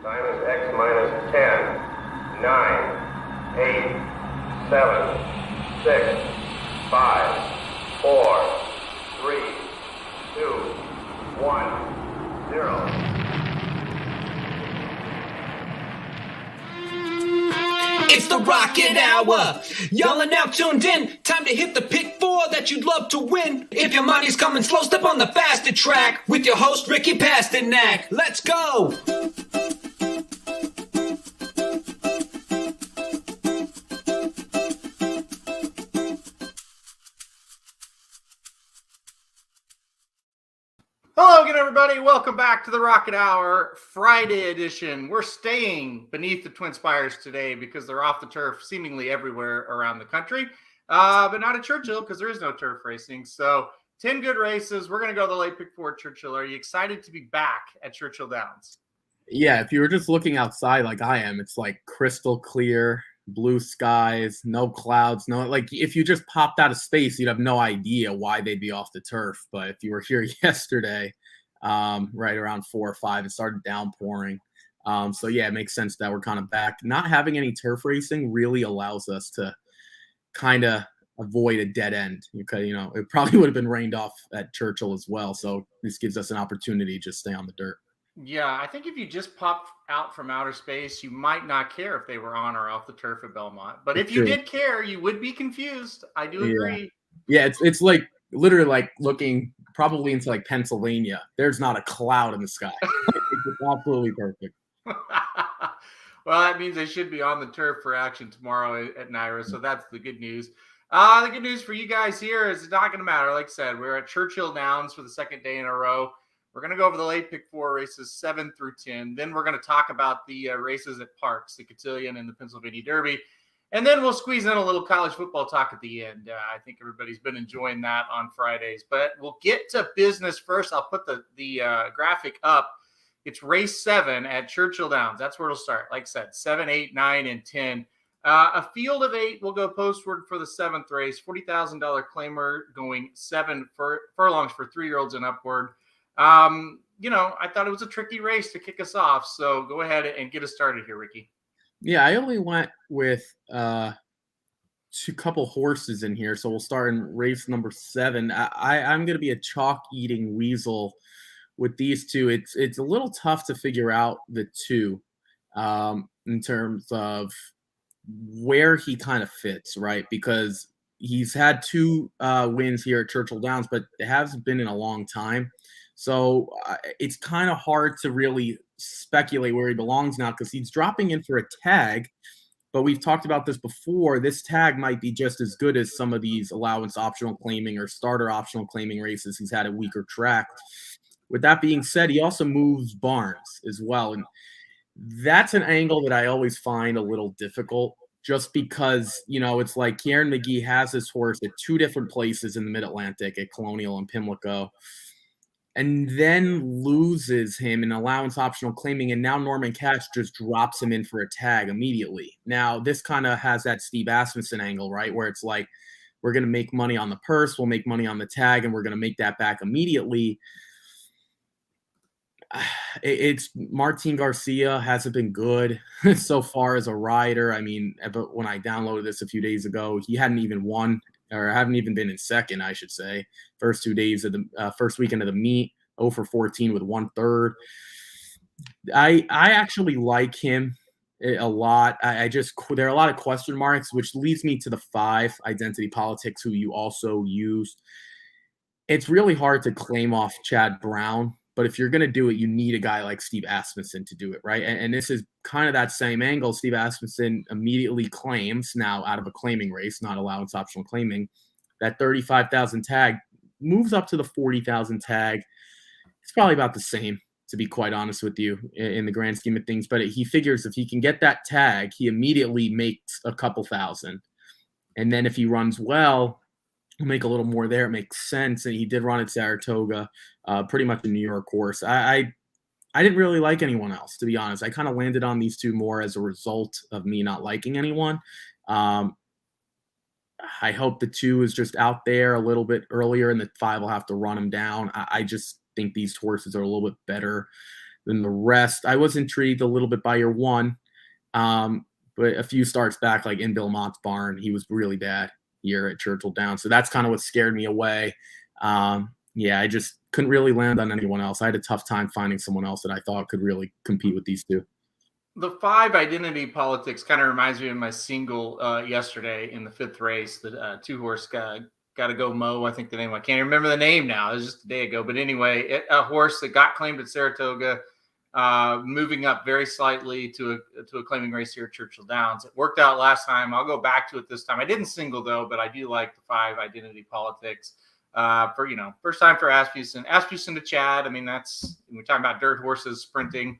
Time is X minus 10, 9, 8, 7, 6, 5, 4, 3, 2, 1, 0. It's the Rocket Hour. Y'all are now tuned in. Time to hit the pick four that you'd love to win. If your money's coming slow, step on the faster track with your host, Ricky Pasternak. Let's go. Hello again, everybody. Welcome back to the Rocket Hour Friday edition. We're staying beneath the Twin Spires today because they're off the turf seemingly everywhere around the country, but not at Churchill because there is no turf racing. So 10 good races. We're going to go to the late pick four at Churchill. Are you excited to be back at Churchill Downs? Yeah, if you were just looking outside like I am, it's like crystal clear, blue skies, no clouds, like if you just popped out of space, you'd have no idea why they'd be off the turf. But if you were here yesterday, right around 4 or 5, it started downpouring. So yeah, it makes sense that we're kind of back. Not having any turf racing really allows us to kind of avoid a dead end because, it probably would have been rained off at Churchill as well. So this gives us an opportunity to just stay on the dirt. Yeah, I think if you just popped out from outer space, you might not care if they were on or off the turf at Belmont. But if you did care, you would be confused. I do agree. Yeah, it's like literally like looking probably into like Pennsylvania. There's not a cloud in the sky. It's absolutely perfect. Well, that means they should be on the turf for action tomorrow at Naira. So that's the good news. The good news for you guys here is it's not going to matter. Like I said, we're at Churchill Downs for the second day in a row. We're going to go over the late pick four races 7 through 10. Then we're going to talk about the races at Parks, the Cotillion and the Pennsylvania Derby. And then we'll squeeze in a little college football talk at the end. I think everybody's been enjoying that on Fridays. But we'll get to business first. I'll put the graphic up. It's race 7 at Churchill Downs. That's where it'll start. Like I said, 7, 8, 9, and 10. A field of 8 will go postward for the 7th race. $40,000 claimer going 7 furlongs for 3-year-olds and upward. I thought it was a tricky race to kick us off. So go ahead and get us started here, Ricky. Yeah, I only went with a couple horses in here. So we'll start in race number 7. I'm going to be a chalk-eating weasel with these two. It's a little tough to figure out the two in terms of where he kind of fits, right? Because he's had 2 wins here at Churchill Downs, but it hasn't been in a long time. So it's kind of hard to really speculate where he belongs now because he's dropping in for a tag. But we've talked about this before. This tag might be just as good as some of these allowance optional claiming or starter optional claiming races he's had a weaker track. With that being said, he also moves barns as well. And that's an angle that I always find a little difficult just because, it's like Kieran McGee has this horse at 2 different places in the Mid-Atlantic at Colonial and Pimlico, and then loses him in allowance optional claiming, and now Norman Cash just drops him in for a tag immediately. Now, this kind of has that Steve Asmussen angle, right, where it's like we're going to make money on the purse, we'll make money on the tag, and we're going to make that back immediately. It's Martin Garcia hasn't been good so far as a rider. I mean, but when I downloaded this a few days ago, he hadn't even won or haven't even been in second, I should say. First 2 days of the first weekend of the meet, 0 for 14 with 1/3. I actually like him a lot. There are a lot of question marks, which leads me to the 5, Identity Politics, who you also used. It's really hard to claim off Chad Brown, but if you're going to do it, you need a guy like Steve Asmussen to do it, right? And this is kind of that same angle. Steve Asmussen immediately claims, now out of a claiming race, not allowance optional claiming, that 35,000 tag moves up to the 40,000 tag. It's probably about the same, to be quite honest with you, in the grand scheme of things. But he figures if he can get that tag, he immediately makes a couple thousand. And then if he runs well, he'll make a little more there. It makes sense. And he did run at Saratoga, pretty much a New York horse. I didn't really like anyone else, to be honest. I kind of landed on these two more as a result of me not liking anyone. I hope the 2 is just out there a little bit earlier, and the 5 will have to run him down. I just think these horses are a little bit better than the rest. I was intrigued a little bit by your one, but a few starts back, like in Bill Mott's barn, he was really bad here at Churchill Downs. So that's kind of what scared me away. Yeah, I just couldn't really land on anyone else. I had a tough time finding someone else that I thought could really compete with these two. The 5 identity politics kind of reminds me of my single yesterday in the 5th race. The 2-horse got to go Mo. I think the name, I can't remember the name now. It was just a day ago. But anyway, a horse that got claimed at Saratoga, moving up very slightly to a claiming race here at Churchill Downs. It worked out last time. I'll go back to it this time. I didn't single though, but I do like the 5 identity politics. For first time for Asmussen to Chad. I mean, that's, we're talking about dirt horses sprinting,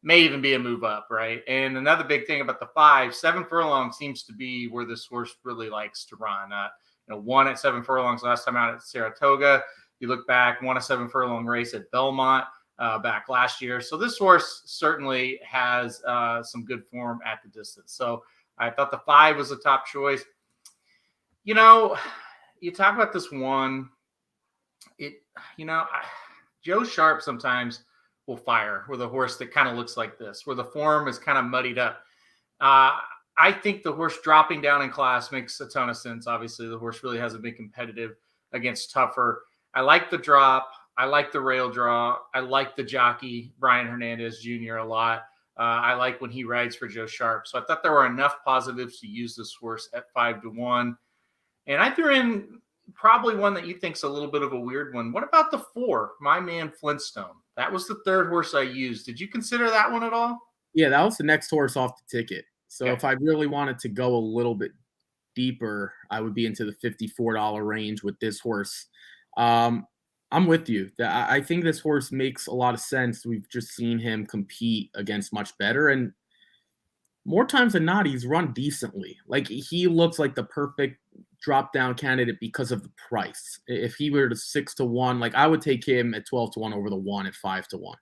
may even be a move up, right? And another big thing about the 5, 7 furlongs seems to be where this horse really likes to run. Won at 7 furlongs last time out at Saratoga. You look back, won a 7 furlong race at Belmont back last year. So this horse certainly has some good form at the distance. So I thought the 5 was a top choice. You talk about this one. Joe Sharp sometimes will fire with a horse that kind of looks like this, where the form is kind of muddied up. I think the horse dropping down in class makes a ton of sense. Obviously, the horse really hasn't been competitive against tougher. I like the drop. I like the rail draw. I like the jockey, Brian Hernandez Jr. a lot. I like when he rides for Joe Sharp. So I thought there were enough positives to use this horse at 5-1. And I threw in probably one that you think's a little bit of a weird one. What about the 4, My Man Flintstone? That was the 3rd horse I used. Did you consider that one at all? Yeah, that was the next horse off the ticket. So if I really wanted to go a little bit deeper, I would be into the $54 range with this horse. I'm with you. I think this horse makes a lot of sense. We've just seen him compete against much better, and more times than not, he's run decently. Like, he looks like the perfect drop-down candidate because of the price. If he were to 6-1, like, I would take him at 12-1 over the 1 at 5-1,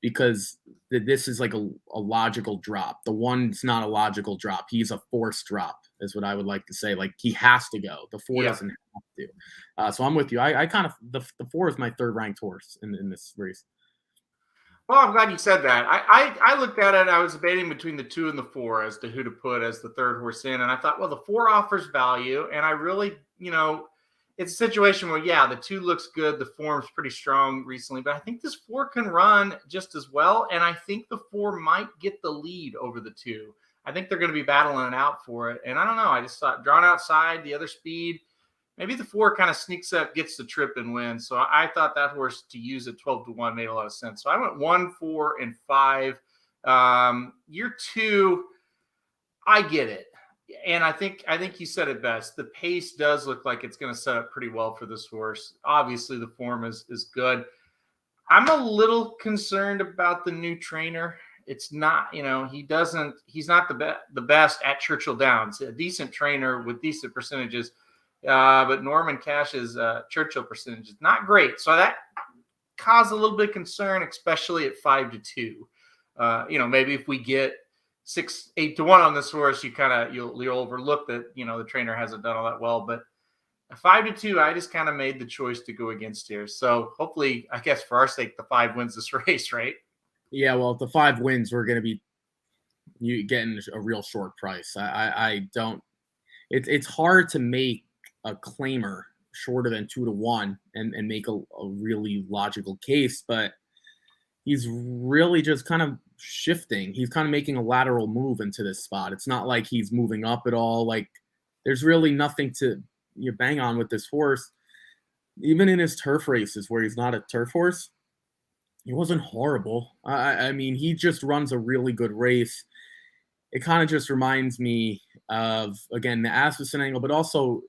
because this is like a logical drop. The 1's not a logical drop. He's a forced drop, is what I would like to say. Like, he has to go. The 4 doesn't have to. So I'm with you. I kind of, the 4 is my 3rd ranked horse in this race. Well, I'm glad you said that. I looked at it. I was debating between the 2 and the 4 as to who to put as the 3rd horse in. And I thought, well, the 4 offers value. And I really, it's a situation where, the 2 looks good. The form's pretty strong recently. But I think this 4 can run just as well. And I think the 4 might get the lead over the 2. I think they're going to be battling it out for it. And I don't know. I just thought drawn outside, the other speed. Maybe the 4 kind of sneaks up, gets the trip, and wins. So I thought that horse to use at 12-1 made a lot of sense. So I went 1, 4, and 5. Year 2, I get it. And I think you said it best. The pace does look like it's going to set up pretty well for this horse. Obviously, the form is good. I'm a little concerned about the new trainer. It's not, he's not the best at Churchill Downs. A decent trainer with decent percentages. But Norman Cash's Churchill percentage is not great. So that caused a little bit of concern, especially at 5-2. Maybe if we get 8-1 on this horse, you'll overlook that, the trainer hasn't done all that well. But at 5-2, I just kind of made the choice to go against here. So hopefully, I guess for our sake, the 5 wins this race, right? Yeah, well, if the 5 wins, we're going to be getting a real short price. I don't. It's hard to make a claimer shorter than 2-1 and make a really logical case, but he's really just kind of shifting. He's kind of making a lateral move into this spot. It's not like he's moving up at all. Like, there's really nothing to bang on with this horse. Even in his turf races where he's not a turf horse, he wasn't horrible. I mean, he just runs a really good race. It kind of just reminds me of, again, the Asmussen angle, but also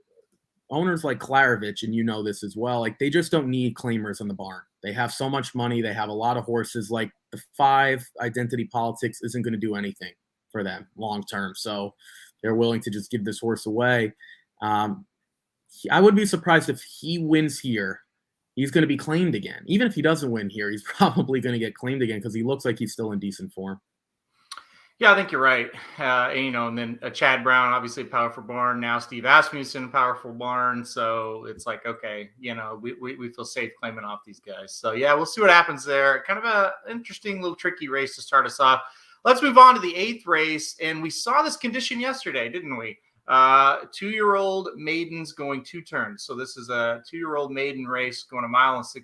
owners like Klarovich, and this as well, like, they just don't need claimers in the barn. They have so much money. They have a lot of horses. Like, the 5 identity politics isn't going to do anything for them long term. So they're willing to just give this horse away. I would be surprised if he wins here. He's going to be claimed again. Even if he doesn't win here, he's probably going to get claimed again because he looks like he's still in decent form. Yeah, I think you're right. And then Chad Brown, obviously powerful barn. Now Steve Asmussen, powerful barn. So it's like, okay, we feel safe claiming off these guys. So yeah, we'll see what happens there. Kind of a interesting little tricky race to start us off. Let's move on to the 8th race. And we saw this condition yesterday, didn't we? 2-year-old maidens going 2 turns. So this is a 2-year-old maiden race going 1.16 miles.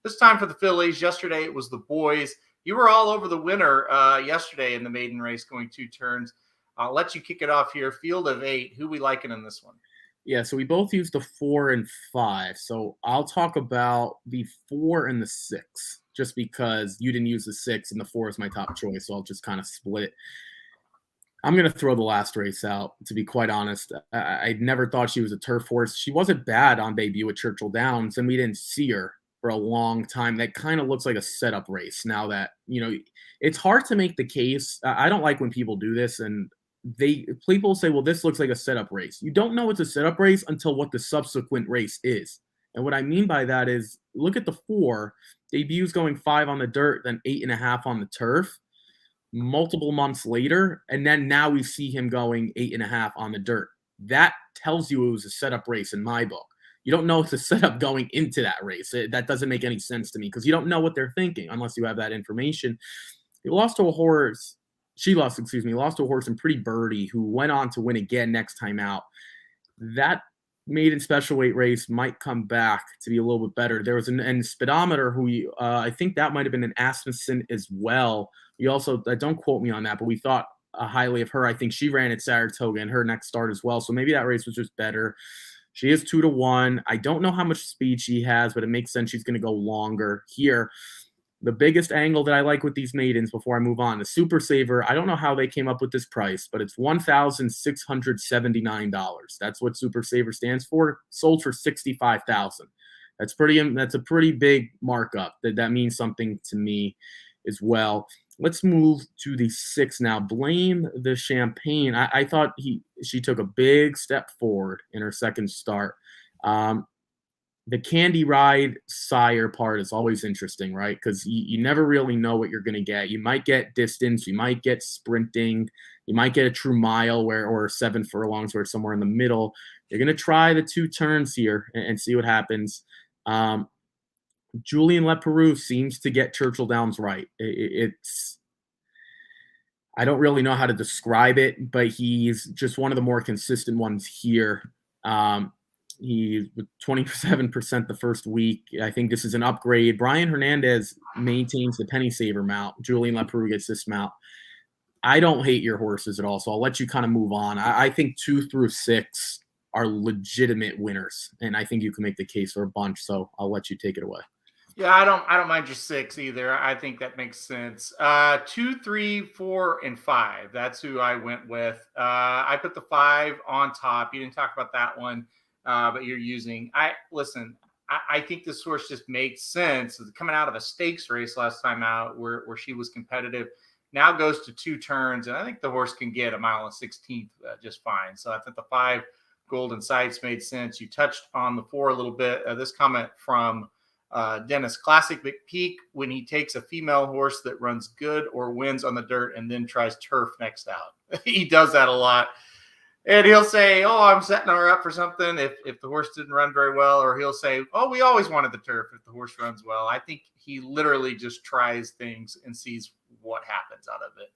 This time for the fillies. Yesterday it was the boys. You were all over the winner yesterday in the maiden race going 2 turns. I'll let you kick it off here. Field of 8. Who we liking in this one? Yeah, so we both used the 4 and 5. So I'll talk about the 4 and the 6, just because you didn't use the 6 and the 4 is my top choice. So I'll just kind of split. I'm going to throw the last race out, to be quite honest. I never thought she was a turf horse. She wasn't bad on debut at Churchill Downs, and we didn't see her for a long time. That kind of looks like a setup race now that, it's hard to make the case. I don't like when people do this, and people say, well, this looks like a setup race. You don't know it's a setup race until what the subsequent race is. And what I mean by that is, look at the 4 debuts going 5 on the dirt, then 8.5 on the turf multiple months later, and then now we see him going 8.5 on the dirt. That tells you it was a setup race in my book. You don't know it's a setup going into that race. That doesn't make any sense to me, because you don't know what they're thinking unless you have that information. He lost to a horse. She lost, lost to a horse in Pretty Birdie, who went on to win again next time out. That maiden special weight race might come back to be a little bit better. There was an speedometer who I think that might have been an Asmussen as well. We also, don't quote me on that, but we thought highly of her. I think she ran at Saratoga in her next start as well. So maybe that race was just better. She is 2-1. I don't know how much speed she has, but it makes sense she's going to go longer here. The biggest angle that I like with these maidens before I move on, the Super Saver, I don't know how they came up with this price, but it's $1,679. That's what Super Saver stands for. Sold for $65,000. That's a pretty big markup. That means something to me as well. Let's move to the 6 now. Blame the Champagne. I thought she took a big step forward in her second start. The Candy Ride sire part is always interesting, right? Because you never really know what you're going to get. You might get distance. You might get sprinting. You might get a true mile or 7 furlongs where it's somewhere in the middle. You're going to try the 2 turns here and see what happens. Julien Leparoux seems to get Churchill Downs right. I don't really know how to describe it, but he's just one of the more consistent ones here. He with 27% the first week. I think this is an upgrade. Brian Hernandez maintains the Penny Saver mount. Julien Leparoux gets this mount. I don't hate your horses at all, so I'll let you kind of move on. I think 2 through 6 are legitimate winners, and I think you can make the case for a bunch, so I'll let you take it away. Yeah, I don't mind your 6 either. I think that makes sense. 2, 3, 4, and 5. That's who I went with. I put the 5 on top. You didn't talk about that one, but you're using. I think this horse just makes sense. Coming out of a stakes race last time out, where she was competitive, now goes to 2 turns, and I think the horse can get 1.16 miles just fine. So I think the 5 Golden Sights made sense. You touched on the 4 a little bit. This comment from Dennis: Classic McPeak, when he takes a female horse that runs good or wins on the dirt and then tries turf next out. He does that a lot. And he'll say, oh, I'm setting her up for something if the horse didn't run very well. Or he'll say, oh, we always wanted the turf if the horse runs well. I think he literally just tries things and sees what happens out of it.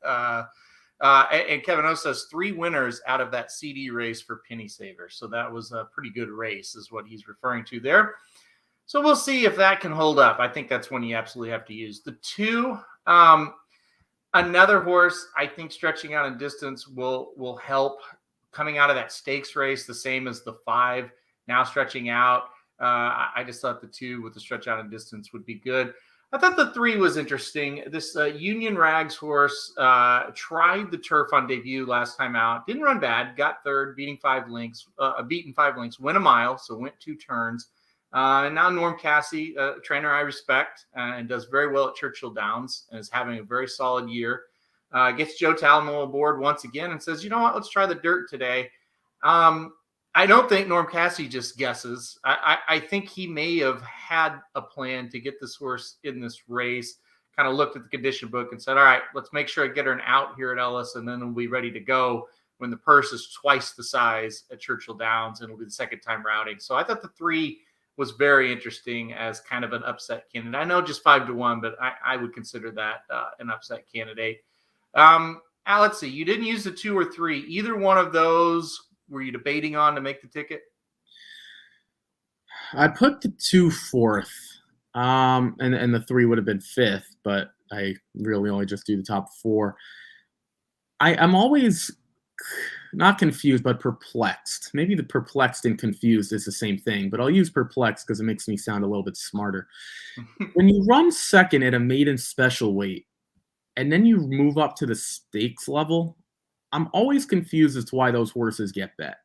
And Kevin O says 3 winners out of that CD race for Penny Saver. So that was a pretty good race is what he's referring to there. So we'll see if that can hold up. I think that's one you absolutely have to use. The 2, another horse, I think stretching out in distance will help coming out of that stakes race, the same as the 5, now stretching out. I just thought the 2 with the stretch out in distance would be good. I thought the 3 was interesting. This Union Rags horse tried the turf on debut last time out. Didn't run bad. Got third, beaten 5 lengths, went a mile, so went 2 turns. And now Norm Cassie, a trainer I respect, and does very well at Churchill Downs and is having a very solid year. Gets Joe Talamo aboard once again and says, you know what, let's try the dirt today. I don't think Norm Cassie just guesses. I think he may have had a plan to get this horse in this race, kind of looked at the condition book and said, all right, let's make sure I get her an out here at Ellis, and then we'll be ready to go when the purse is twice the size at Churchill Downs, and it'll be the second time routing. So I thought the 3 was very interesting as kind of an upset candidate. I know just 5-1, but I would consider that an upset candidate. Let's see. You didn't use the 2 or 3. Either one of those were you debating on to make the ticket? I put the 2 fourth, and the 3 would have been 5th, but I really only just do the top 4. I'm always not confused, but perplexed. Maybe the perplexed and confused is the same thing, but I'll use perplexed because it makes me sound a little bit smarter. When you run second at a maiden special weight, and then you move up to the stakes level, I'm always confused as to why those horses get bet.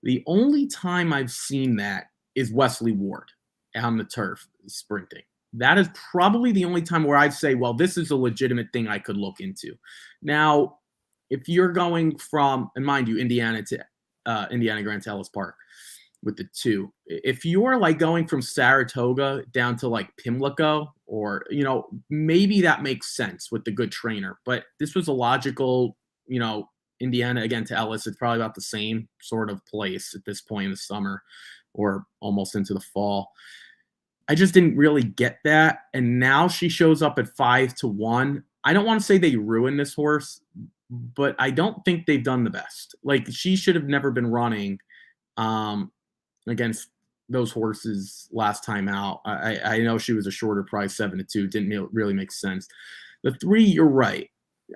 The only time I've seen that is Wesley Ward on the turf sprinting. That is probably the only time where I'd say, well, this is a legitimate thing I could look into. Now, if you're going from, and mind you, Indiana Grant to Ellis Park with the 2, if you're like going from Saratoga down to like Pimlico, or, maybe that makes sense with the good trainer, but this was a logical, Indiana again to Ellis. It's probably about the same sort of place at this point in the summer or almost into the fall. I just didn't really get that. And now she shows up at 5-1. I don't want to say they ruined this horse, but I don't think they've done the best. Like, she should have never been running against those horses last time out. I know she was a shorter price, 7-2. Didn't really make sense. The 3, you're right.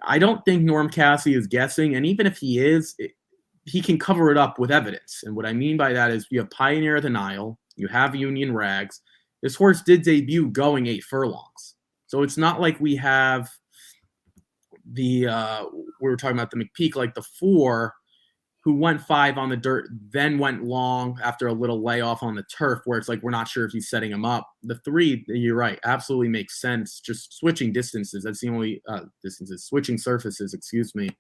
I don't think Norm Cassie is guessing. And even if he is, he can cover it up with evidence. And what I mean by that is you have Pioneer of the Nile, you have Union Rags. This horse did debut going 8 furlongs. So it's not like we have we were talking about the McPeak, like the 4 who went 5 on the dirt, then went long after a little layoff on the turf, where it's like we're not sure if he's setting him up. The 3, you're right, absolutely makes sense. Just switching distances, that's the only switching surfaces, excuse me.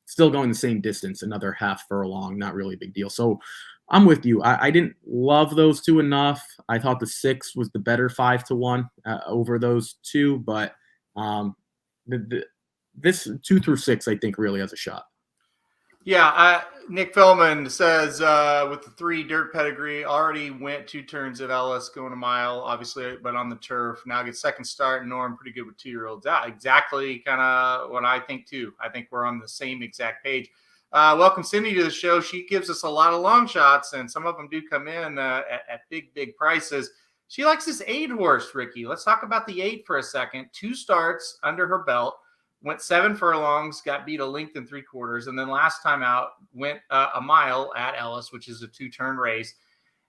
Still going the same distance, another half furlong, not really a big deal. So I'm with you. I didn't love those 2 enough. I thought the 6 was the better 5-1 over those 2, but this 2 through 6, I think, really has a shot. Yeah, Nick Philman says with the 3 Dirt Pedigree, already went 2 turns at Ellis, going a mile, obviously, but on the turf. Now gets second start. Norm, pretty good with 2-year-olds. Exactly kind of what I think, too. I think we're on the same exact page. Welcome Cindy to the show. She gives us a lot of long shots, and some of them do come in at big, big prices. She likes this 8 horse, Ricky. Let's talk about the 8 for a second. 2 starts under her belt. Went 7 furlongs, got beat a length and 3/4, and then last time out went a mile at Ellis, which is a 2-turn race,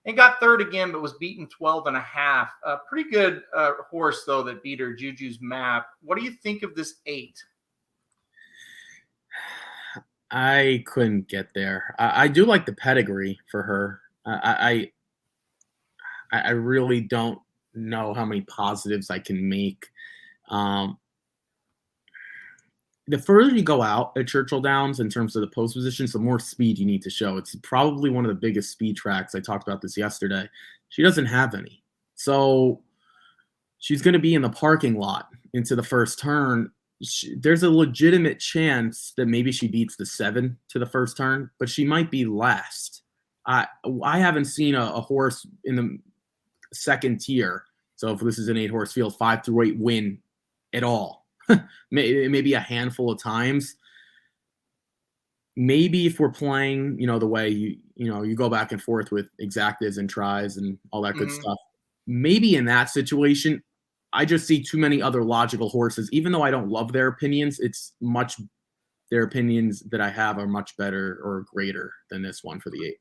and got third again, but was beaten 12.5. A pretty good horse, though, that beat her, Juju's Map. What do you think of this 8? I couldn't get there. I do like the pedigree for her. I really don't know how many positives I can make. The further you go out at Churchill Downs in terms of the post positions, the more speed you need to show. It's probably one of the biggest speed tracks. I talked about this yesterday. She doesn't have any. So she's going to be in the parking lot into the first turn. There's a legitimate chance that maybe she beats the 7 to the first turn, but she might be last. I haven't seen a horse in the second tier. So if this is an 8-horse field, 5-8 win at all. Maybe a handful of times. Maybe if we're playing, the way you go back and forth with exactas and tries and all that good stuff. Maybe in that situation, I just see too many other logical horses. Even though I don't love their opinions, their opinions that I have are much better or greater than this one for the 8.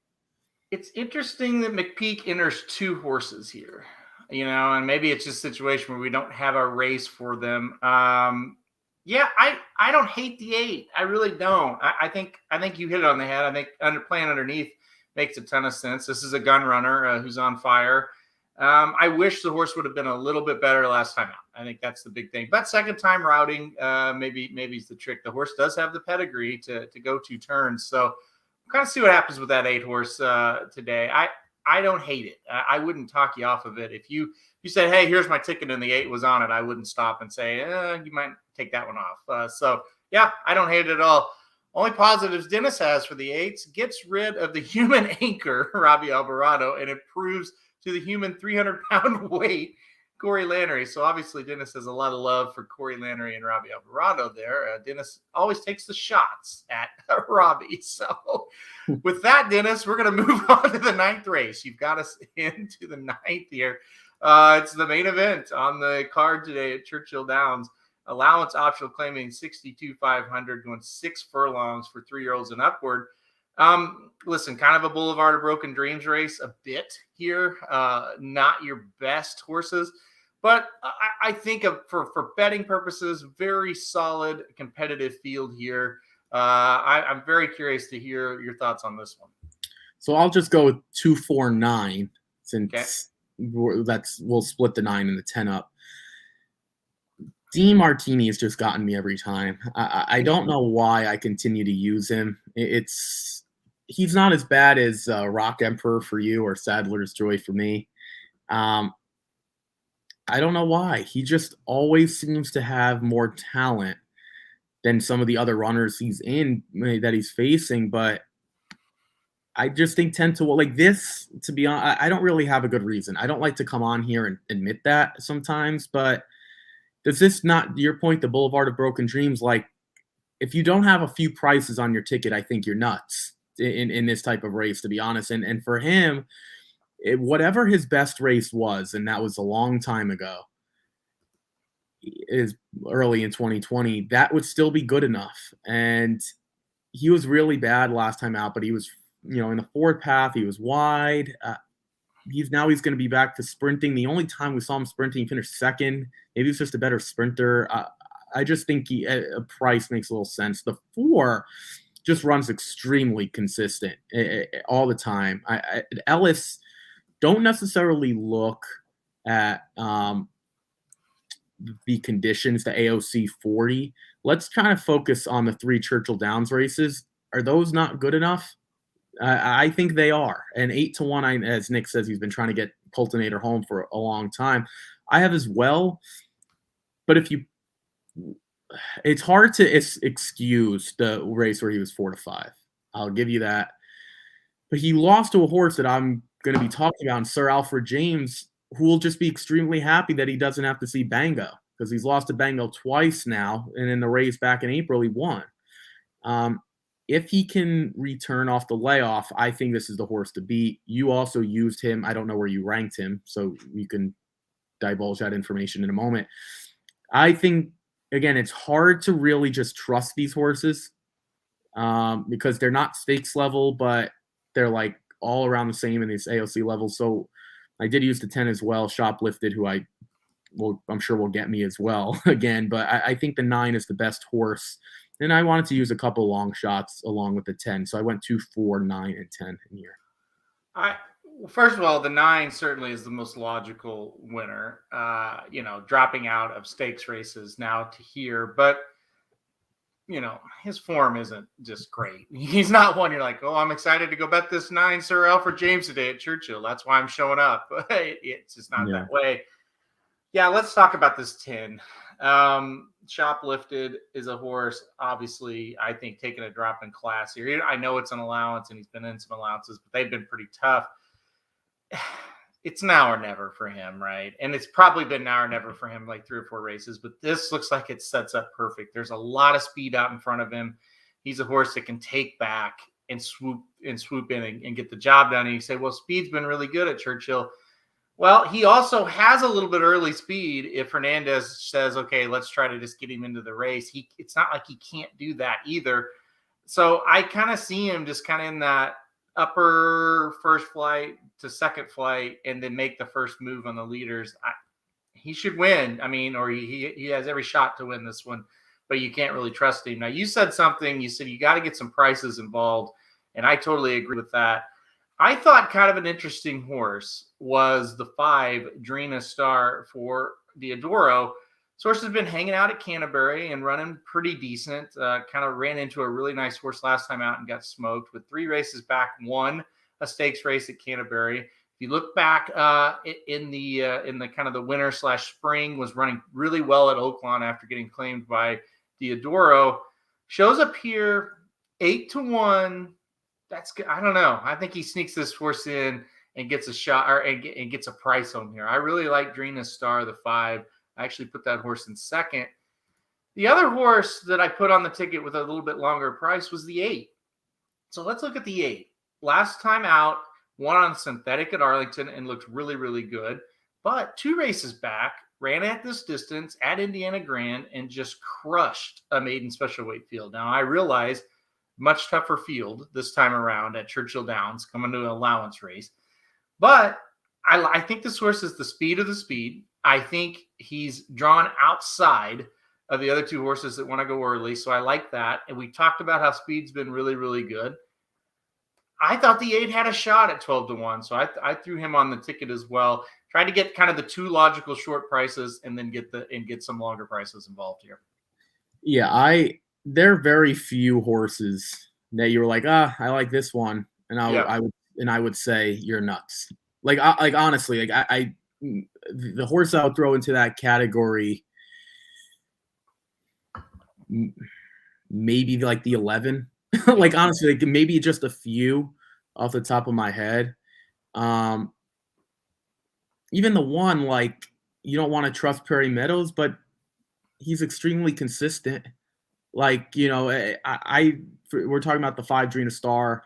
It's interesting that McPeak enters 2 horses here. And maybe it's just a situation where we don't have a race for them. Yeah, I don't hate the 8. I really don't. I think you hit it on the head. I think playing underneath makes a ton of sense. This is a gun runner who's on fire. I wish the horse would have been a little bit better last time out. I think that's the big thing. But second time routing, maybe is the trick. The horse does have the pedigree to go 2 turns. So we'll kind of see what happens with that 8 horse today. I don't hate it. I wouldn't talk you off of it. If you said, hey, here's my ticket and the 8 was on it, I wouldn't stop and say, you might take that one off. So yeah, I don't hate it at all. Only positives Dennis has for the 8s: gets rid of the human anchor, Robbie Alvarado, and improves to the human 300-pound weight, Corey Lanery. So obviously Dennis has a lot of love for Corey Lanery and Robbie Alvarado there. Dennis always takes the shots at Robbie. So with that, Dennis, we're going to move on to the 9th race. You've got us into the 9th here. It's the main event on the card today at Churchill Downs. Allowance optional claiming 62,500, going 6 furlongs for 3-year-olds and upward. Listen, kind of a Boulevard of Broken Dreams race a bit here. Not your best horses, but I think for betting purposes, very solid competitive field here. I'm very curious to hear your thoughts on this one. So I'll just go with 2, 4, 9 since we'll split the 9 and the 10 up. Dean Martini has just gotten me every time. I don't know why I continue to use him. He's not as bad as Rock Emperor for you or Sadler's Joy for me. I don't know why. He just always seems to have more talent than some of the other runners that he's facing. But I just think 10 to 1 like this, to be honest, I don't really have a good reason. I don't like to come on here and admit that sometimes, but does this not, to your point, the Boulevard of Broken Dreams, like if you don't have a few prices on your ticket, I think you're nuts in this type of race, to be honest. And for him, whatever his best race was, and that was a long time ago, is early in 2020, that would still be good enough. And he was really bad last time out, but he was, in the 4th path, he was wide. He's going to be back to sprinting. The only time we saw him sprinting, he finished 2nd. Maybe he's just a better sprinter. I just think a price makes a little sense. The 4 just runs extremely consistent all the time. Ellis, don't necessarily look at the conditions, the AOC 40. Let's kind of focus on the 3 Churchill Downs races. Are those not good enough? I think they are. And 8 to 1, as Nick says, he's been trying to get Coltonator home for a long time. I have as well. But it's hard to excuse the race where he was 4 to 5. I'll give you that. But he lost to a horse that I'm going to be talking about, Sir Alfred James, who will just be extremely happy that he doesn't have to see Bango, because he's lost to Bango twice now. And in the race back in April, he won. If he can return off the layoff, I think this is the horse to beat. You also used him. I don't know where you ranked him, so you can divulge that information in a moment. I think, again, it's hard to really just trust these horses because they're not stakes level, but they're like all around the same in this AOC level. So I did use the 10 as well, Shoplifted, who I'm sure will get me as well again. But I think the 9 is the best horse. And I wanted to use a couple long shots along with the 10. So I went 2, 4, 9, and 10 in here. First of all, the 9 certainly is the most logical winner, dropping out of stakes races now to here. But, his form isn't just great. He's not one you're like, oh, I'm excited to go bet this 9 Sir Alfred James today at Churchill. That's why I'm showing up. It's just not that way. Yeah, let's talk about this 10. Shoplifted is a horse, obviously, I think, taking a drop in class here. I know it's an allowance, and he's been in some allowances, but they've been pretty tough. It's now or never for him, right? And it's probably been now or never for him, like 3 or 4 races, but this looks like it sets up perfect. There's a lot of speed out in front of him. He's a horse that can take back and swoop in and get the job done. And you say, well, speed's been really good at Churchill. Well, he also has a little bit early speed if Hernandez says, okay, let's try to just get him into the race. It's not like he can't do that either. So I kind of see him just kind of in that upper first flight to second flight and then make the first move on the leaders. He should win. I mean, or he has every shot to win this one, but you can't really trust him. Now, you said something. You said you got to get some prices involved, and I totally agree with that. I thought kind of an interesting horse was the 5 Drina Star for the Adoro. This horse has been hanging out at Canterbury and running pretty decent. Kind of ran into a really nice horse last time out and got smoked with 3 races back, won. a stakes race at Canterbury. If you look back in the kind of the winter / spring, was running really well at Oaklawn after getting claimed by Diodoro. Shows up here 8-1. That's good. I don't know. I think he sneaks this horse in and gets a shot and gets a price on here. I really like Drina's Star, the 5. I actually put that horse in second. The other horse that I put on the ticket with a little bit longer price was the 8. So let's look at the 8. Last time out, won on synthetic at Arlington and looked really, really good. But 2 races back, ran at this distance at Indiana Grand and just crushed a maiden special weight field. Now, I realize much tougher field this time around at Churchill Downs, coming to an allowance race. But I think this horse is the speed of the speed. I think he's drawn outside of the other 2 horses that want to go early. So I like that. And we talked about how speed's been really, really good. I thought the 8 had a shot at 12-1. So I threw him on the ticket as well. Tried to get kind of the 2 logical short prices and then get some longer prices involved here. Yeah, there are very few horses that you were like, I like this one, and I would say you're nuts. Like honestly, like the horse I would throw into that category, maybe like the 11. Like honestly, like maybe just a few off the top of my head. Even the 1, like you don't want to trust Prairie Meadows, but he's extremely consistent. Like, you know, we're talking about the 5 Drina Star.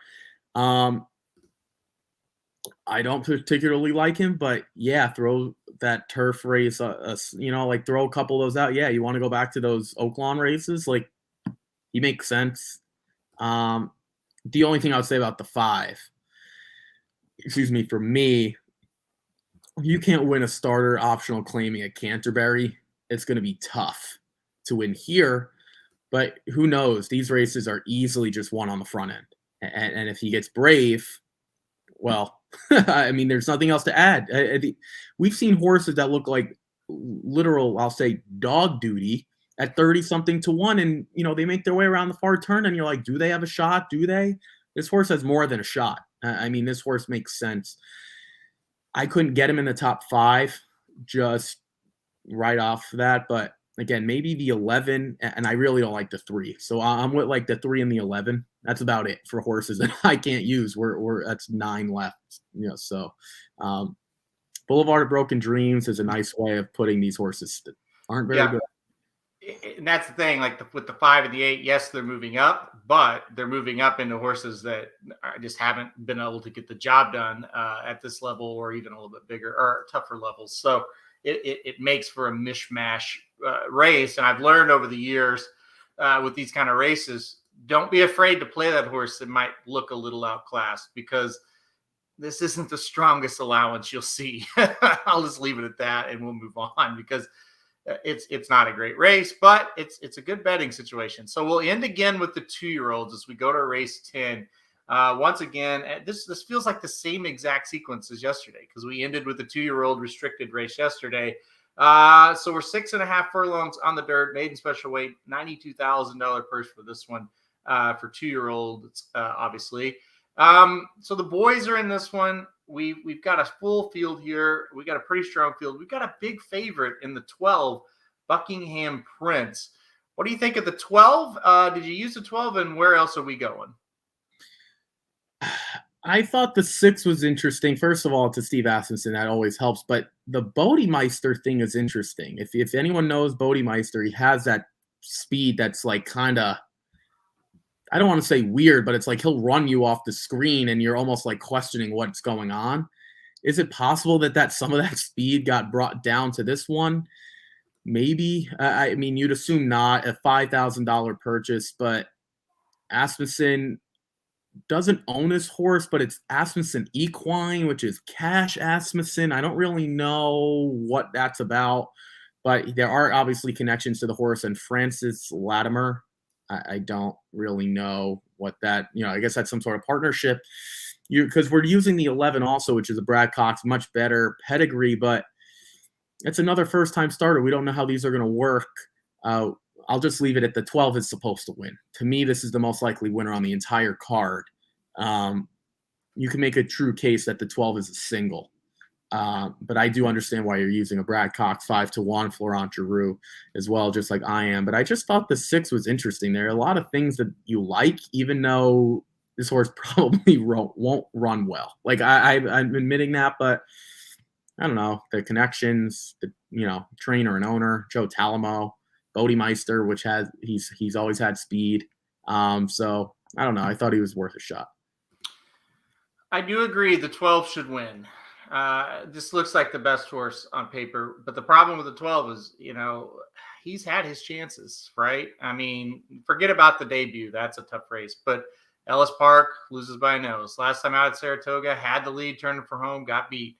I don't particularly like him, but yeah, throw that turf race, you know, like throw a couple of those out. Yeah, you want to go back to those Oaklawn races? Like, he makes sense. The only thing I would say about the 5, for me, you can't win a starter optional claiming at Canterbury. It's going to be tough to win here. But who knows? These races are easily just won on the front end. And if he gets brave, well, I mean, there's nothing else to add. We've seen horses that look like literal, I'll say, dog duty at 30-something to 1. And, you know, they make their way around the far turn. And you're like, do they have a shot? Do they? This horse has more than a shot. I mean, this horse makes sense. I couldn't get him in the top 5 just right off that. But again, maybe the 11, and I really don't like the 3. So I'm with like the 3 and the 11. That's about it for horses that I can't use. That's 9 left. You know, so Boulevard of Broken Dreams is a nice way of putting these horses that aren't very good. And that's the thing, like with the 5 and the 8, yes, they're moving up, but they're moving up into horses that just haven't been able to get the job done at this level or even a little bit bigger or tougher levels. So it makes for a mishmash race. And I've learned over the years with these kind of races, don't be afraid to play that horse that might look a little outclassed, because this isn't the strongest allowance you'll see. I'll just leave it at that and we'll move on, because it's not a great race, but it's a good betting situation. So we'll end again with the 2-year-olds as we go to race 10. Once again, this feels like the same exact sequence as yesterday, because we ended with the 2-year-old restricted race yesterday. So we're 6.5 furlongs on the dirt, maiden special weight, $92,000 purse for this one for 2-year-olds, obviously. So the boys are in this one. We've got a full field here. We got a pretty strong field. We've got a big favorite in the 12, Buckingham Prince. What do you think of the 12? Did you use the 12, and where else are we going? I thought the 6 was interesting. First of all, to Steve Asmussen, that always helps. But the Bodemeister thing is interesting. If anyone knows Bodemeister, he has that speed that's like kind of, I don't want to say weird, but it's like he'll run you off the screen and you're almost like questioning what's going on. Is it possible that some of that speed got brought down to this one? Maybe. I mean, you'd assume not, a $5,000 purchase, but Asmussen doesn't own his horse, but it's Asmussen Equine, which is Cash Asmussen. I don't really know what that's about, but there are obviously connections to the horse. And Francis Latimer, I don't really know what that, I guess that's some sort of partnership. Because we're using the 11 also, which is a Brad Cox, much better pedigree, but it's another first-time starter. We don't know how these are going to work. I'll just leave it at the 12 is supposed to win. To me, this is the most likely winner on the entire card. you can make a true case that the 12 is a single. But I do understand why you're using a Brad Cox 5-1 Florent Giroux as well, just like I am. But I just thought the 6 was interesting. There are a lot of things that you like, even though this horse probably won't run well. Like I'm admitting that, but I don't know, the connections, the trainer and owner, Joe Talamo, Bodemeister, which he's always had speed. So I don't know. I thought he was worth a shot. I do agree the 12 should win. This looks like the best horse on paper, but the problem with the 12 is, he's had his chances, right? I mean, forget about the debut. That's a tough race, but Ellis Park loses by a nose. Last time out at Saratoga, had the lead, turned for home, got beat.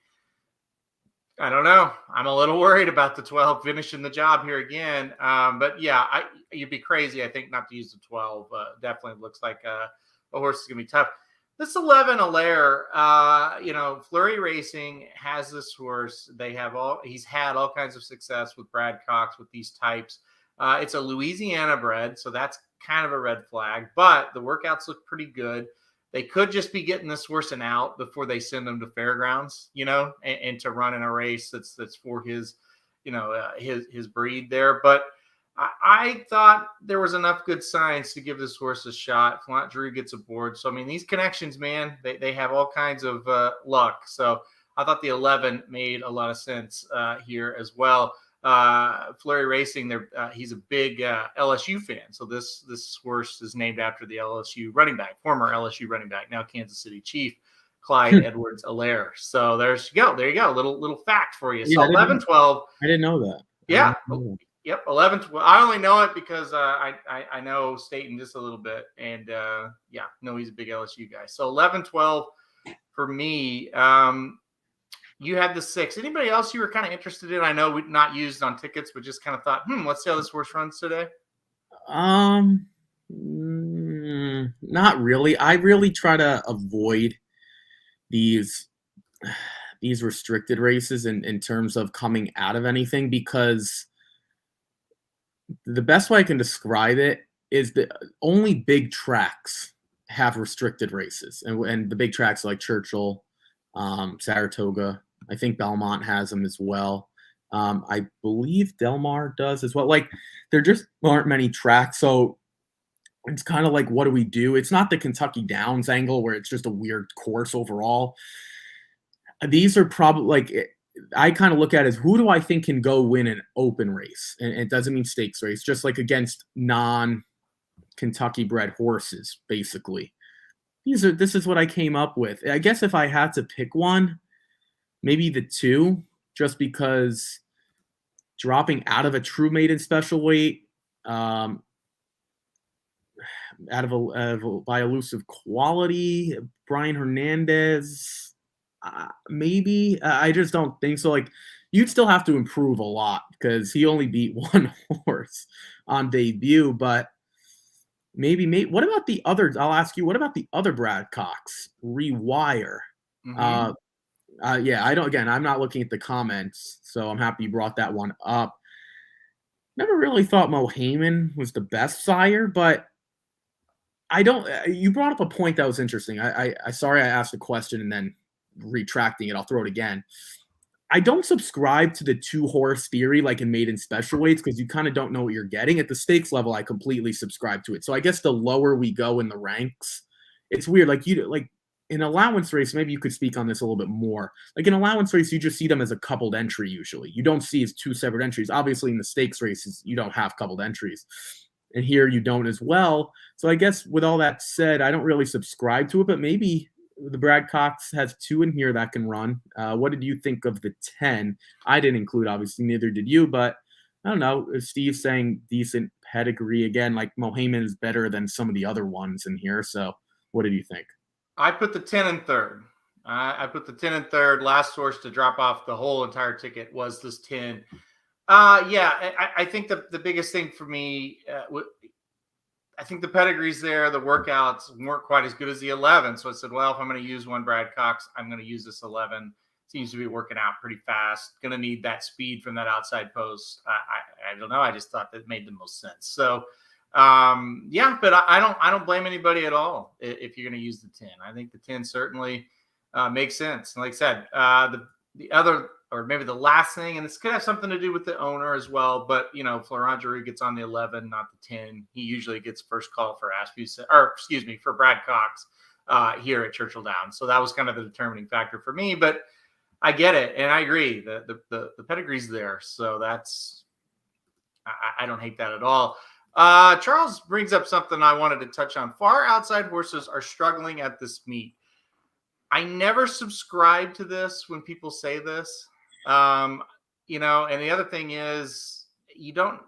I don't know. I'm a little worried about the 12 finishing the job here again. But yeah, you'd be crazy, I think, not to use the 12. Definitely looks like a horse is going to be tough. This 11, Allaire, Fleury Racing has this horse. He's had all kinds of success with Brad Cox with these types. It's a Louisiana bred, so that's kind of a red flag, but the workouts look pretty good. They could just be getting this horse an out before they send him to fairgrounds, and to run in a race that's for his, his breed there. But I thought there was enough good signs to give this horse a shot. Flaunt Drew gets aboard. So, I mean, these connections, man, they have all kinds of luck. So I thought the 11 made a lot of sense here as well. Fleury Racing, he's a big LSU fan. So this horse is named after the LSU running back, former LSU running back, now Kansas City Chief, Clyde Edwards-Helaire. So there you go. Little fact for you. So 11-12. I didn't know that. Yeah. Yep, 11-12. I only know it because I know Staten just a little bit, and know he's a big LSU guy. So 11-12 for me. You had the 6. Anybody else you were kind of interested in? I know we've not used on tickets, but just kind of thought, let's see how this horse runs today. Not really. I really try to avoid these restricted races in terms of coming out of anything, because the best way I can describe it is that only big tracks have restricted races, and the big tracks like Churchill, Saratoga, I think Belmont has them as well. I believe Del Mar does as well. Like, there just aren't many tracks, so it's kind of like, what do we do? It's not the Kentucky Downs angle where it's just a weird course overall. These are probably I kind of look at it as, who do I think can go win an open race? And it doesn't mean stakes race, just like against non-Kentucky bred horses, basically. This is what I came up with. I guess if I had to pick one, maybe the 2, just because dropping out of a true maiden special weight, out of by elusive quality, Brian Hernandez, maybe. I just don't think so. Like, you'd still have to improve a lot because he only beat one horse on debut, but maybe. What about the other? I'll ask you. What about the other Brad Cox, Rewire? Mm-hmm. I'm not looking at the comments, so I'm happy you brought that one up. Never really thought Mohaymen was the best sire, but you brought up a point that was interesting. Sorry I asked a question and then retracting it. I'll throw it again. I don't subscribe to the 2-horse theory like in maiden special weights, because you kind of don't know what you're getting. At the stakes level, I completely subscribe to it. So I guess the lower we go in the ranks, it's weird. Like in allowance race, maybe you could speak on this a little bit more. Like in allowance race, you just see them as a coupled entry usually. You don't see as 2 separate entries. Obviously, in the stakes races, you don't have coupled entries. And here you don't as well. So I guess with all that said, I don't really subscribe to it, but maybe the Brad Cox has 2 in here that can run. What did you think of the 10? I didn't include, obviously, neither did you, but I don't know. Steve's saying decent pedigree. Again, like Mohaymen is better than some of the other ones in here. So what did you think? I put the 10 in third. I put the 10 in third. Last horse to drop off the whole entire ticket was this 10. I think the biggest thing for me, I think the pedigree's there. The workouts weren't quite as good as the 11. So I said, well, if I'm going to use one Brad Cox, I'm going to use this 11. Seems to be working out pretty fast. Going to need that speed from that outside post. I don't know. I just thought that made the most sense. So Yeah, but I don't blame anybody at all if you're going to use the 10. I think the 10 certainly makes sense. And like I said, the other, or maybe the last thing, and this could have something to do with the owner as well, but Florent Giroux gets on the 11, not the 10. He usually gets first call for for Brad Cox here at Churchill Downs. So that was kind of the determining factor for me, but I get it. And I agree that the pedigree's there. So I don't hate that at all. Charles brings up something I wanted to touch on. Far outside horses are struggling at this meet. I never subscribe to this when people say this. And the other thing is, you don't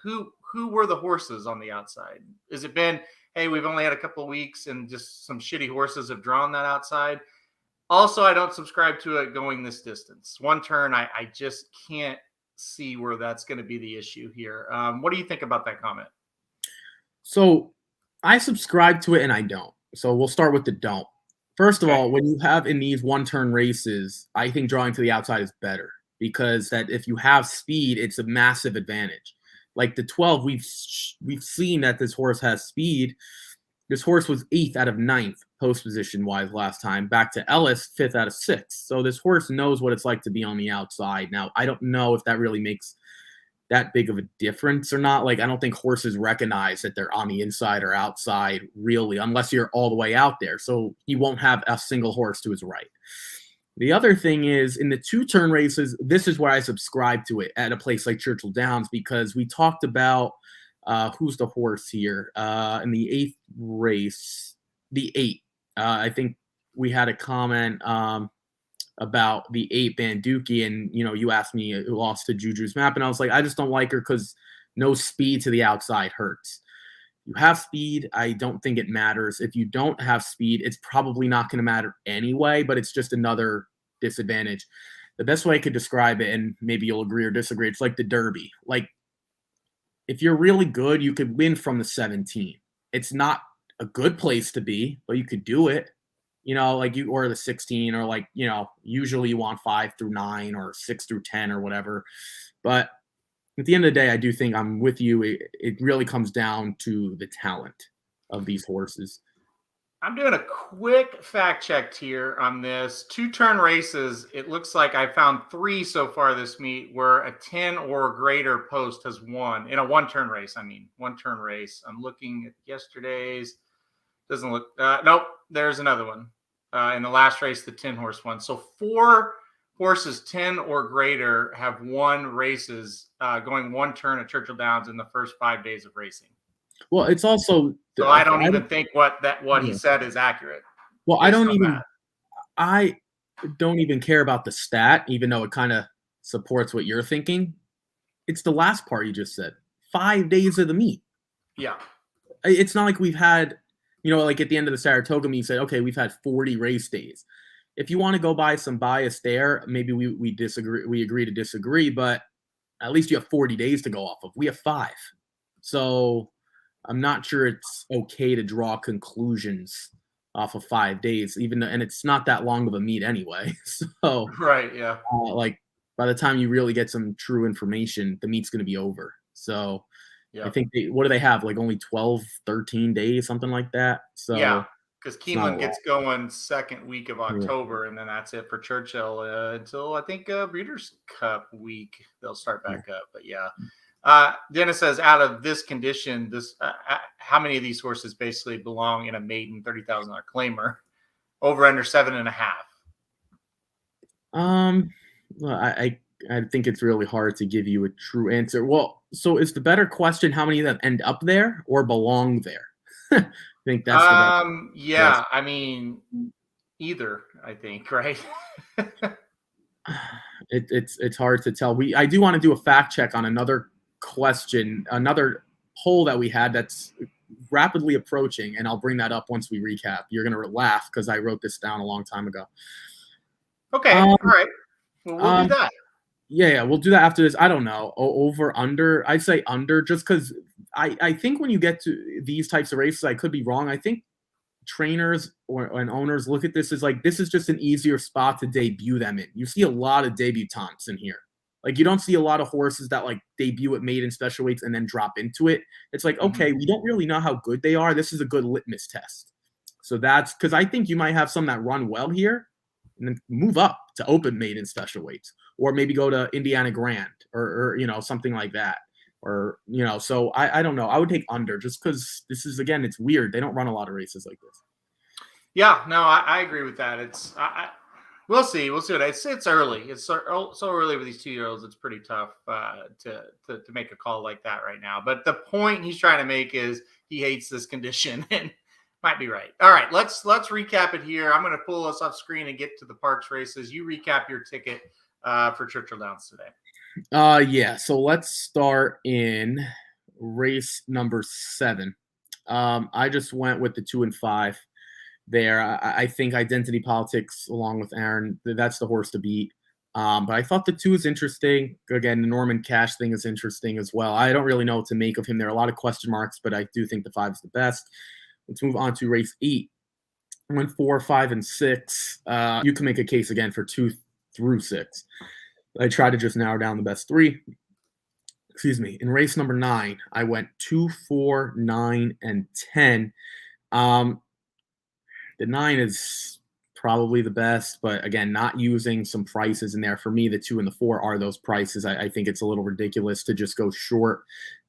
who were the horses on the outside? Has it been, hey, we've only had a couple of weeks and just some shitty horses have drawn that outside? Also, I don't subscribe to it going this distance. One turn, I just can't see where that's going to be the issue here. What do you think about that comment? So I subscribe to it and I don't. So we'll start with the don't. First of all, when you have in these one-turn races, I think drawing to the outside is better because that if you have speed, it's a massive advantage. Like the 12, we've seen that this horse has speed. This horse was 8th out of 9th post position wise last time. Back to Ellis, 5th out of 6th. So this horse knows what it's like to be on the outside. Now, I don't know if that really makes that big of a difference or not. Like, I don't think horses recognize that they're on the inside or outside really, unless you're all the way out there. So he won't have a single horse to his right. The other thing is in the 2-turn races, this is where I subscribe to it at a place like Churchill Downs, because we talked about who's the horse here in the 8th race, the 8. I think we had a comment about the 8 Banduki, and you asked me who lost to Juju's Map, and I was like, I just don't like her because no speed to the outside hurts. You have speed, I don't think it matters. If you don't have speed, it's probably not going to matter anyway, but it's just another disadvantage. The best way I could describe it, and maybe you'll agree or disagree, it's like the Derby. Like, if you're really good, you could win from the 17. It's not a good place to be, but you could do it. Or the 16, or usually you want 5 through 9 or 6 through 10 or whatever. But at the end of the day, I do think I'm with you. It really comes down to the talent of these horses. I'm doing a quick fact check here on this. 2-turn races, it looks like I found 3 so far this meet where a 10 or greater post has won in a 1-turn race. 1-turn race. I'm looking at yesterday's. Doesn't look. Nope, there's another one. In the last race, the 10-horse won. So 4 horses 10 or greater have won races going 1 turn at Churchill Downs in the first 5 days of racing. Well, it's also. So I don't even think what he said is accurate. Well, I don't even care about the stat, even though it kind of supports what you're thinking. It's the last part you just said. 5 days of the meet. Yeah. It's not like we've had, like at the end of the Saratoga meet, you said, okay, we've had 40 race days. If you want to go by some bias there, maybe we disagree. We agree to disagree, but at least you have 40 days to go off of. We have 5. So I'm not sure it's okay to draw conclusions off of 5 days, and it's not that long of a meet anyway. So right, yeah. By the time you really get some true information, the meet's going to be over. So yeah. I think what do they have? Like only 12, 13 days, something like that. So yeah, because Keeneland gets going 2nd week of October, and then that's it for Churchill until I think Breeders' Cup week they'll start back up. But yeah. Dennis says, out of this condition, how many of these horses basically belong in a maiden $30,000 claimer? Over under 7.5. Well, I think it's really hard to give you a true answer. Well, so is the better question how many of them end up there or belong there? I think that's the yeah. Question. I mean, either. I think, right? It's hard to tell. I do want to do a fact check on another question, another poll that we had that's rapidly approaching, and I'll bring that up once we recap. You're gonna laugh because I wrote this down a long time ago. Okay, all right. Well, we'll do that. Yeah, we'll do that after this. I don't know. Over, under. I'd say under, just because I think when you get to these types of races, I could be wrong. I think trainers and owners look at this as like this is just an easier spot to debut them in. You see a lot of debutantes in here. Like, you don't see a lot of horses that like debut at maiden special weights and then drop into it. It's like, okay, we don't really know how good they are. This is a good litmus test. So that's because I think you might have some that run well here and then move up to open maiden special weights, or maybe go to Indiana Grand or something like that. Or, so I don't know. I would take under just because this is, again, it's weird. They don't run a lot of races like this. Yeah, no, I agree with that. We'll see. We'll see. It's early. It's so early with these 2-year-olds. It's pretty tough to make a call like that right now. But the point he's trying to make is he hates this condition, and might be right. All right, let's recap it here. I'm going to pull us off screen and get to the Parks races. You recap your ticket for Churchill Downs today. Yeah. So let's start in race number 7. I just went with the 2 and 5 there. I think Identity Politics, along with Aaron, that's the horse to beat. But I thought the 2 is interesting. Again, the Norman Cash thing is interesting as well. I don't really know what to make of him. There are a lot of question marks, but I do think the 5 is the best. Let's move on to race 8. I went 4, 5, and 6. You can make a case again for 2 through 6. I tried to just narrow down the best 3. Excuse me. In race number 9, I went 2, 4, 9, and 10. The 9 is probably the best, but again, not using some prices in there. For me, the 2 and the 4 are those prices. I think it's a little ridiculous to just go short,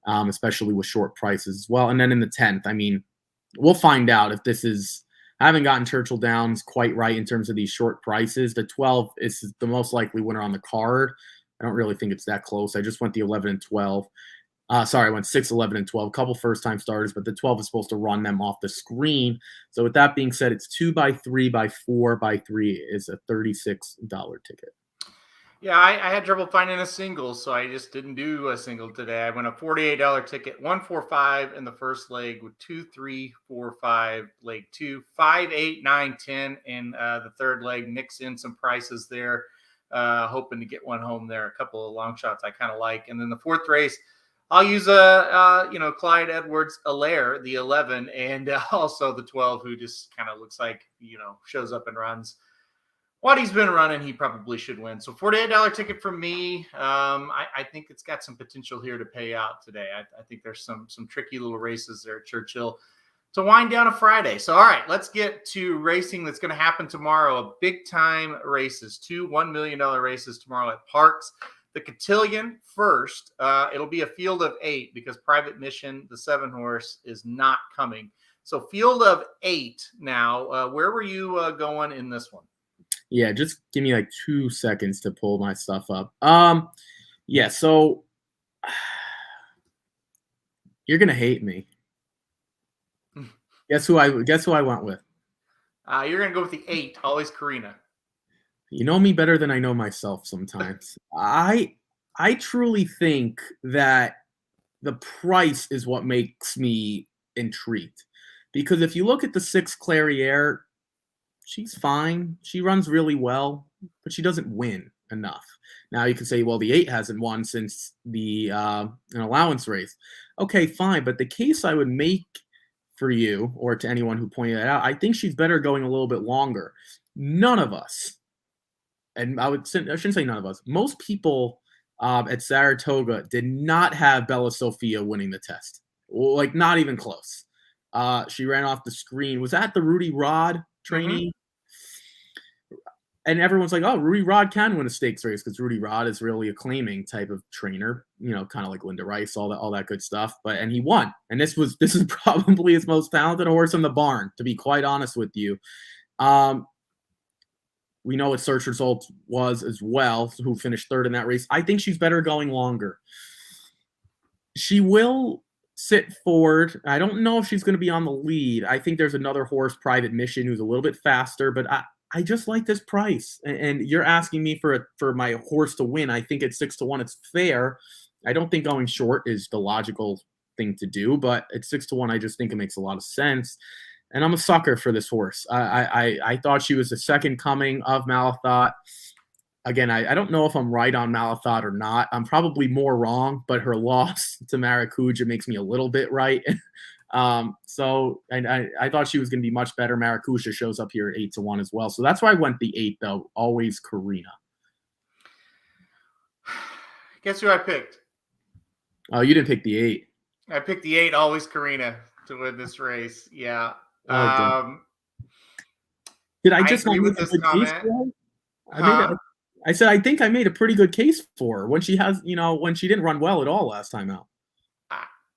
especially with short prices as well. And then in the 10th, I mean, we'll find out if this is – I haven't gotten Churchill Downs quite right in terms of these short prices. The 12 is the most likely winner on the card. I don't really think it's that close. I just went the 11 and 12. I went 6, 11, and 12. A couple first-time starters, but the 12 is supposed to run them off the screen. So with that being said, it's 2 by 3 by 4 by 3 is a $36 ticket. Yeah, I had trouble finding a single, so I just didn't do a single today. I went a $48 ticket, 1, 4, 5 in the first leg with 2, 3, 4, 5, leg 2, 5, 8, 9, 10 in the third leg. Mix in some prices there, hoping to get one home there. A couple of long shots I kind of like. And then the fourth race, I'll use Clyde Edwards-Helaire, the 11, and also the 12, who just kind of looks like, shows up and runs. What he's been running, he probably should win. So $48 ticket from me. I think it's got some potential here to pay out today. I think there's some tricky little races there at Churchill to wind down a Friday. So, all right, let's get to racing that's going to happen tomorrow. Big-time races, 2 $1 million races tomorrow at Parks. The Cotillion first. It'll be a field of 8 because Private Mission, the 7 horse, is not coming. So field of 8 now. Where were you going in this one? Yeah, just give me like 2 seconds to pull my stuff up. Yeah, so you're gonna hate me. Guess who I went with? You're gonna go with the 8, always Karina. You know me better than I know myself sometimes. I truly think that the price is what makes me intrigued. Because if you look at the 6 Clairiere, she's fine. She runs really well, but she doesn't win enough. Now you can say, well, the 8 hasn't won since the an allowance race. Okay, fine. But the case I would make for you or to anyone who pointed that out, I think she's better going a little bit longer. None of us, and I shouldn't say none of us, most people at Saratoga did not have Bella Sophia winning the test. Like, not even close. She ran off the screen. Was that the Rudy Rod trainee? And everyone's like, oh, Rudy Rod can win a stakes race because Rudy Rod is really a claiming type of trainer, kind of like Linda Rice, all that good stuff. And he won. And this is probably his most talented horse in the barn, to be quite honest with you. We know what Search Results was as well, who finished 3rd in that race. I think she's better going longer. She will sit forward. I don't know if she's going to be on the lead. I think there's another horse, Private Mission, who's a little bit faster, but I just like this price. And you're asking me for my horse to win. I think at 6-1, it's fair. I don't think going short is the logical thing to do, but at 6-1, I just think it makes a lot of sense. And I'm a sucker for this horse. I thought she was the second coming of Malathot. Again, I don't know if I'm right on Malathot or not. I'm probably more wrong, but her loss to Maracuja makes me a little bit right. So I thought she was going to be much better. Maracuja shows up here at 8-1 as well. So that's why I went the 8, though. Always Karina. Guess who I picked? Oh, you didn't pick the 8. I picked the 8, Always Karina, to win this race. Yeah. Oh, damn. Did I I just not agree with make a this good case comment. for her? Huh? I said I think I made a pretty good case for her when she has, when she didn't run well at all last time out.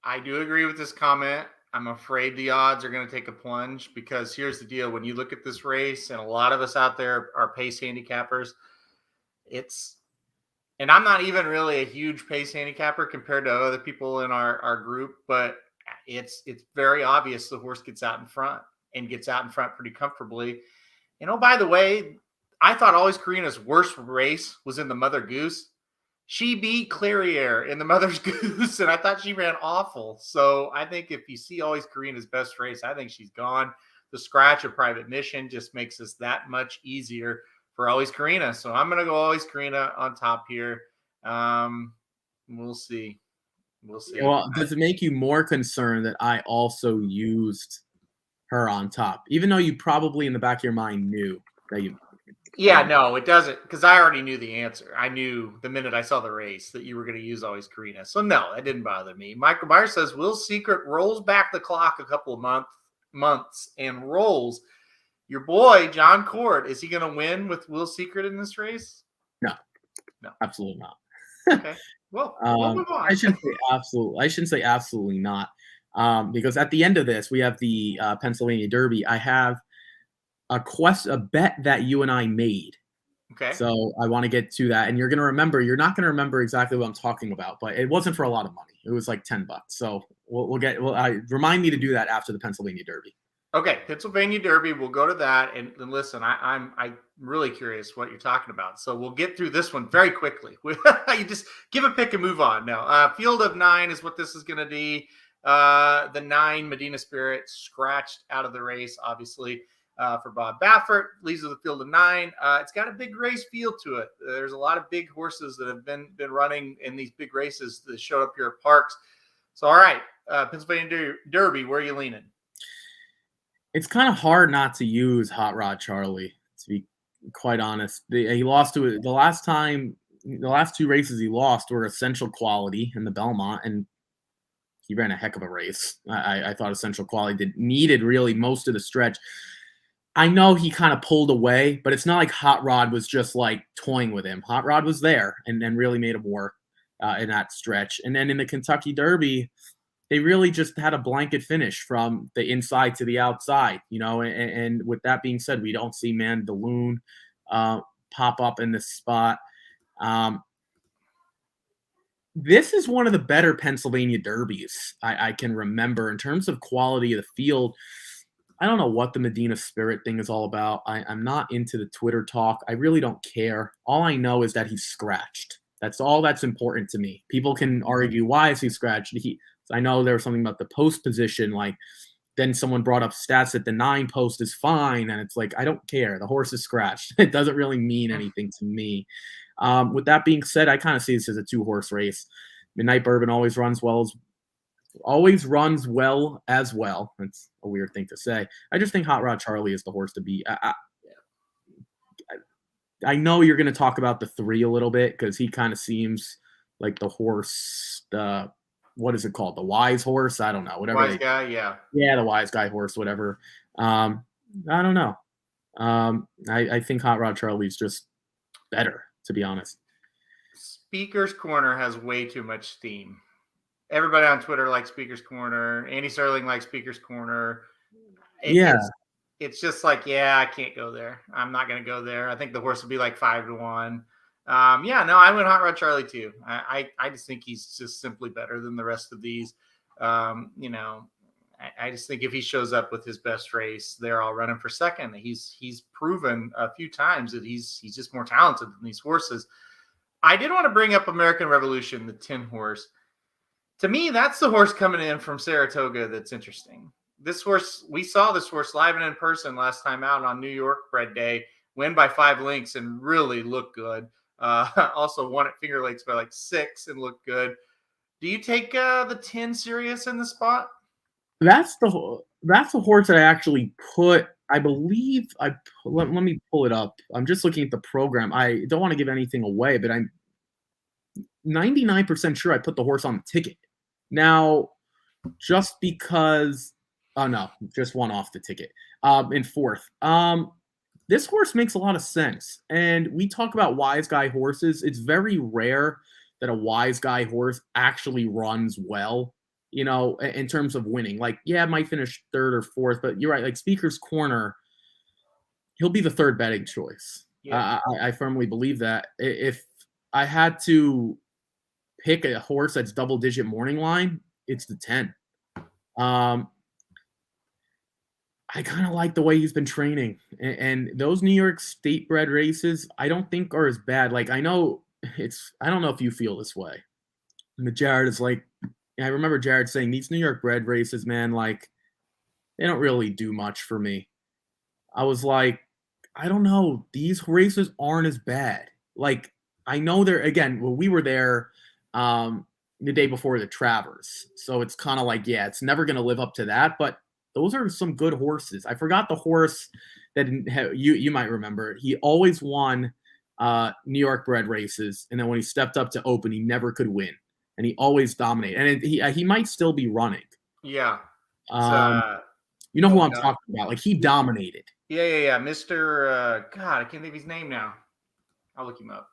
I do agree with this comment. I'm afraid the odds are going to take a plunge because here's the deal. When you look at this race, and a lot of us out there are pace handicappers, and I'm not even really a huge pace handicapper compared to other people in our group, but it's very obvious the horse gets out in front and gets out in front pretty comfortably. And oh, by the way, I thought Always Karina's worst race was in the Mother Goose. She beat Clairiere in the Mother's Goose, and I thought she ran awful. So I think if you see Always Karina's best race, I think she's gone. The scratch of Private Mission just makes this that much easier for Always Karina. So I'm going to go Always Karina on top here. We'll see. We'll see. Well, does it make you more concerned that I also used her on top, even though you probably in the back of your mind knew that you? Yeah, no, it doesn't, because I already knew the answer. I knew the minute I saw the race that you were going to use Always Karina. So no, that didn't bother me. Michael Myers says Will Secret rolls back the clock a couple of months and rolls. Your boy John Court, is he going to win with Will Secret in this race? No, absolutely not. Okay, well, we'll move on. I shouldn't say absolutely not, because at the end of this we have the Pennsylvania Derby. I have a bet that you and I made. Okay. So I want to get to that, and you're not going to remember exactly what I'm talking about, but it wasn't for a lot of money. It was like $10. So remind me to do that after the Pennsylvania Derby. Okay, Pennsylvania Derby. We'll go to that, and listen, I'm really curious what you're talking about. So we'll get through this one very quickly. You just give a pick and move on. No, Field of 9 is what this is going to be. The 9 Medina Spirit scratched out of the race, obviously. For Bob Baffert, leads to the field of 9. It's got a big race feel to it. There's a lot of big horses that have been running in these big races that showed up here at Parks. So, all right, Pennsylvania Derby, where are you leaning? It's kind of hard not to use Hot Rod Charlie, to be quite honest. He lost to it the last time. The last 2 races he lost were Essential Quality in the Belmont, and he ran a heck of a race. I thought Essential Quality needed really most of the stretch. I know he kind of pulled away, but it's not like Hot Rod was just like toying with him. Hot Rod was there and really made him work in that stretch. And then in the Kentucky Derby, they really just had a blanket finish from the inside to the outside, and with that being said, we don't see Mandaloon pop up in this spot. This is one of the better Pennsylvania Derbies I can remember in terms of quality of the field. I don't know what the Medina Spirit thing is all about. I'm not into the Twitter talk. I really don't care. All I know is that he's scratched. That's all that's important to me. People can argue, why is he scratched? I know there was something about the post position. Like, then someone brought up stats that the 9 post is fine. And it's like, I don't care. The horse is scratched. It doesn't really mean anything to me. With that being said, I kind of see this as a 2-horse race. Midnight Bourbon always runs well as well. That's a weird thing to say. I just think Hot Rod Charlie is the horse to beat. I know you're going to talk about the 3 a little bit because he kind of seems like the horse, what is it called? The wise horse? I don't know. Whatever. Wise guy, yeah. Yeah, the wise guy horse, whatever. I don't know. I think Hot Rod Charlie's just better, to be honest. Speaker's Corner has way too much steam. Everybody on Twitter likes Speaker's Corner. Andy Sterling likes Speaker's Corner. It's just like, I can't go there. I'm not going to go there. I think the horse will be like 5-1. I went Hot Rod Charlie too. I just think he's just simply better than the rest of these. I just think if he shows up with his best race, they're all running for second. He's proven a few times that he's just more talented than these horses. I did want to bring up American Revolution, the 10 horse. To me, that's the horse coming in from Saratoga that's interesting. This horse, we saw this horse live and in person last time out on New York Bred Day, win by 5 lengths and really look good. Also won at Finger Lakes by like 6 and looked good. Do you take the 10 serious in the spot? That's the horse that I actually put. I believe let me pull it up. I'm just looking at the program. I don't want to give anything away, but 99% sure I put the horse on the ticket. Now, just because, oh no, just one off the ticket. In fourth. This horse makes a lot of sense. And we talk about wise guy horses. It's very rare that a wise guy horse actually runs well, in terms of winning. Like, yeah, it might finish third or fourth, but you're right. Like Speaker's Corner, he'll be the third betting choice. Yeah. I firmly believe that. If I had to pick a horse that's double-digit morning line, it's the 10. I kind of like the way he's been training, and those New York State bred races, I don't think are as bad. Like, I don't know if you feel this way. And Jared is like, I remember Jared saying these New York bred races, man, like they don't really do much for me. I was like, I don't know. These races aren't as bad. Like, I know we were there the day before the Travers. So it's kind of like, yeah, it's never going to live up to that, but those are some good horses. I forgot the horse that you might remember. He always won New York bred races, and then when he stepped up to Open, he never could win, and he always dominated. And he might still be running. Yeah. You know who I'm talking about? Like, he dominated. Yeah. Mr. God, I can't think of his name now. I'll look him up.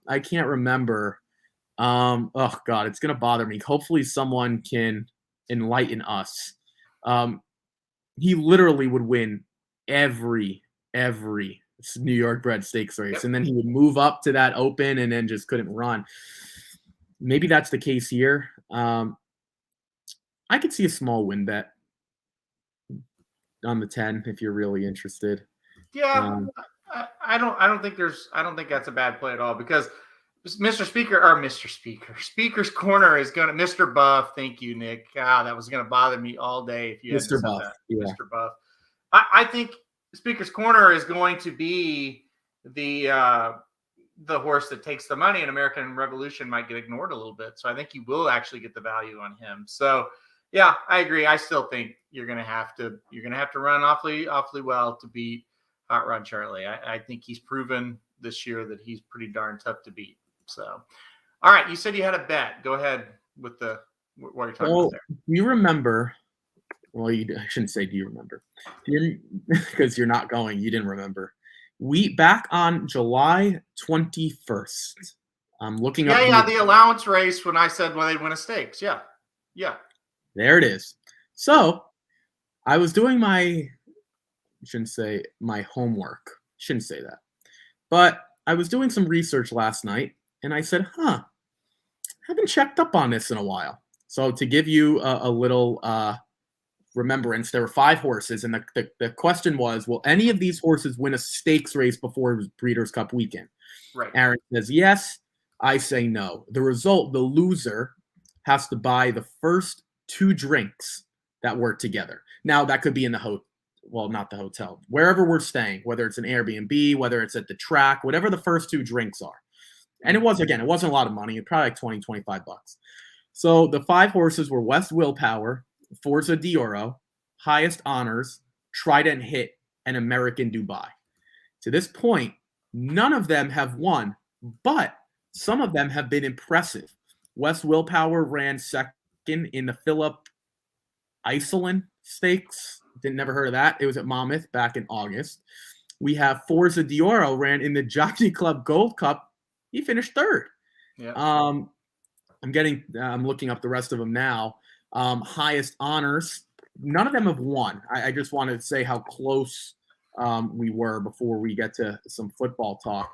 I can't remember. Oh God, it's gonna bother me. Hopefully, someone can enlighten us. He literally would win every New York bred stakes race, and then he would move up to that Open and then just couldn't run. Maybe that's the case here. I could see a small win bet on the 10 if you're really interested. Yeah, I don't think that's a bad play at all, because Speaker's Corner is going to Mr. Buff. Thank you, Nick. God, that was going to bother me all day if you had Mr. Buff. Yeah. Mr. Buff. I think Speaker's Corner is going to be the horse that takes the money, and American Revolution might get ignored a little bit. So I think you will actually get the value on him. So yeah, I agree. I still think you're going to have to run awfully well to beat Hot Rod Charlie. I think he's proven this year that he's pretty darn tough to beat. So, all right, you said you had a bet. Go ahead with what you're talking about there. You remember? Well, I shouldn't say do you remember, because you're not going. You didn't remember. We back on July 21st. I'm looking up. Yeah, the allowance race when I said they'd win a stakes. Yeah. There it is. So, I was doing my homework. Shouldn't say that, but I was doing some research last night. And I said, haven't checked up on this in a while. So to give you a little remembrance, there were 5 horses. And the question was, will any of these horses win a stakes race before Breeders' Cup weekend? Right. Aaron says yes. I say no. The loser has to buy the first 2 drinks that work together. Now, that could be in the not the hotel, wherever we're staying, whether it's an Airbnb, whether it's at the track, whatever the first 2 drinks are. And it wasn't a lot of money. Probably like $20, $25. So the 5 horses were West Willpower, Forza Dioro, Highest Honors, Trident Hit, and American Dubai. To this point, none of them have won, but some of them have been impressive. West Willpower ran second in the Philip Iselin Stakes. Never heard of that. It was at Monmouth back in August. We have Forza Dioro ran in the Jockey Club Gold Cup. He finished third. Yeah. I'm looking up the rest of them now. Highest Honors. None of them have won. I just wanted to say how close we were before we get to some football talk.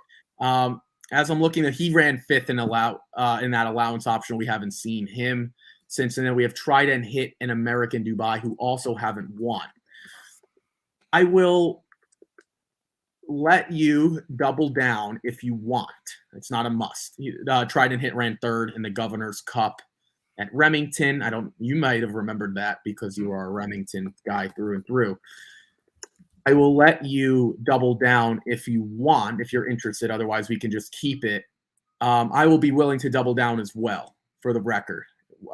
As I'm looking at, he ran 5th in that allowance option. We haven't seen him since. And then we have Trident Hit and American Dubai, who also haven't won. I will let you double down if you want. It's not a must. Trident Hit ran 3rd in the Governor's Cup at Remington. You might have remembered that because you are a Remington guy through and through. I will let you double down if you want, if you're interested. Otherwise, we can just keep it. I will be willing to double down as well, for the record.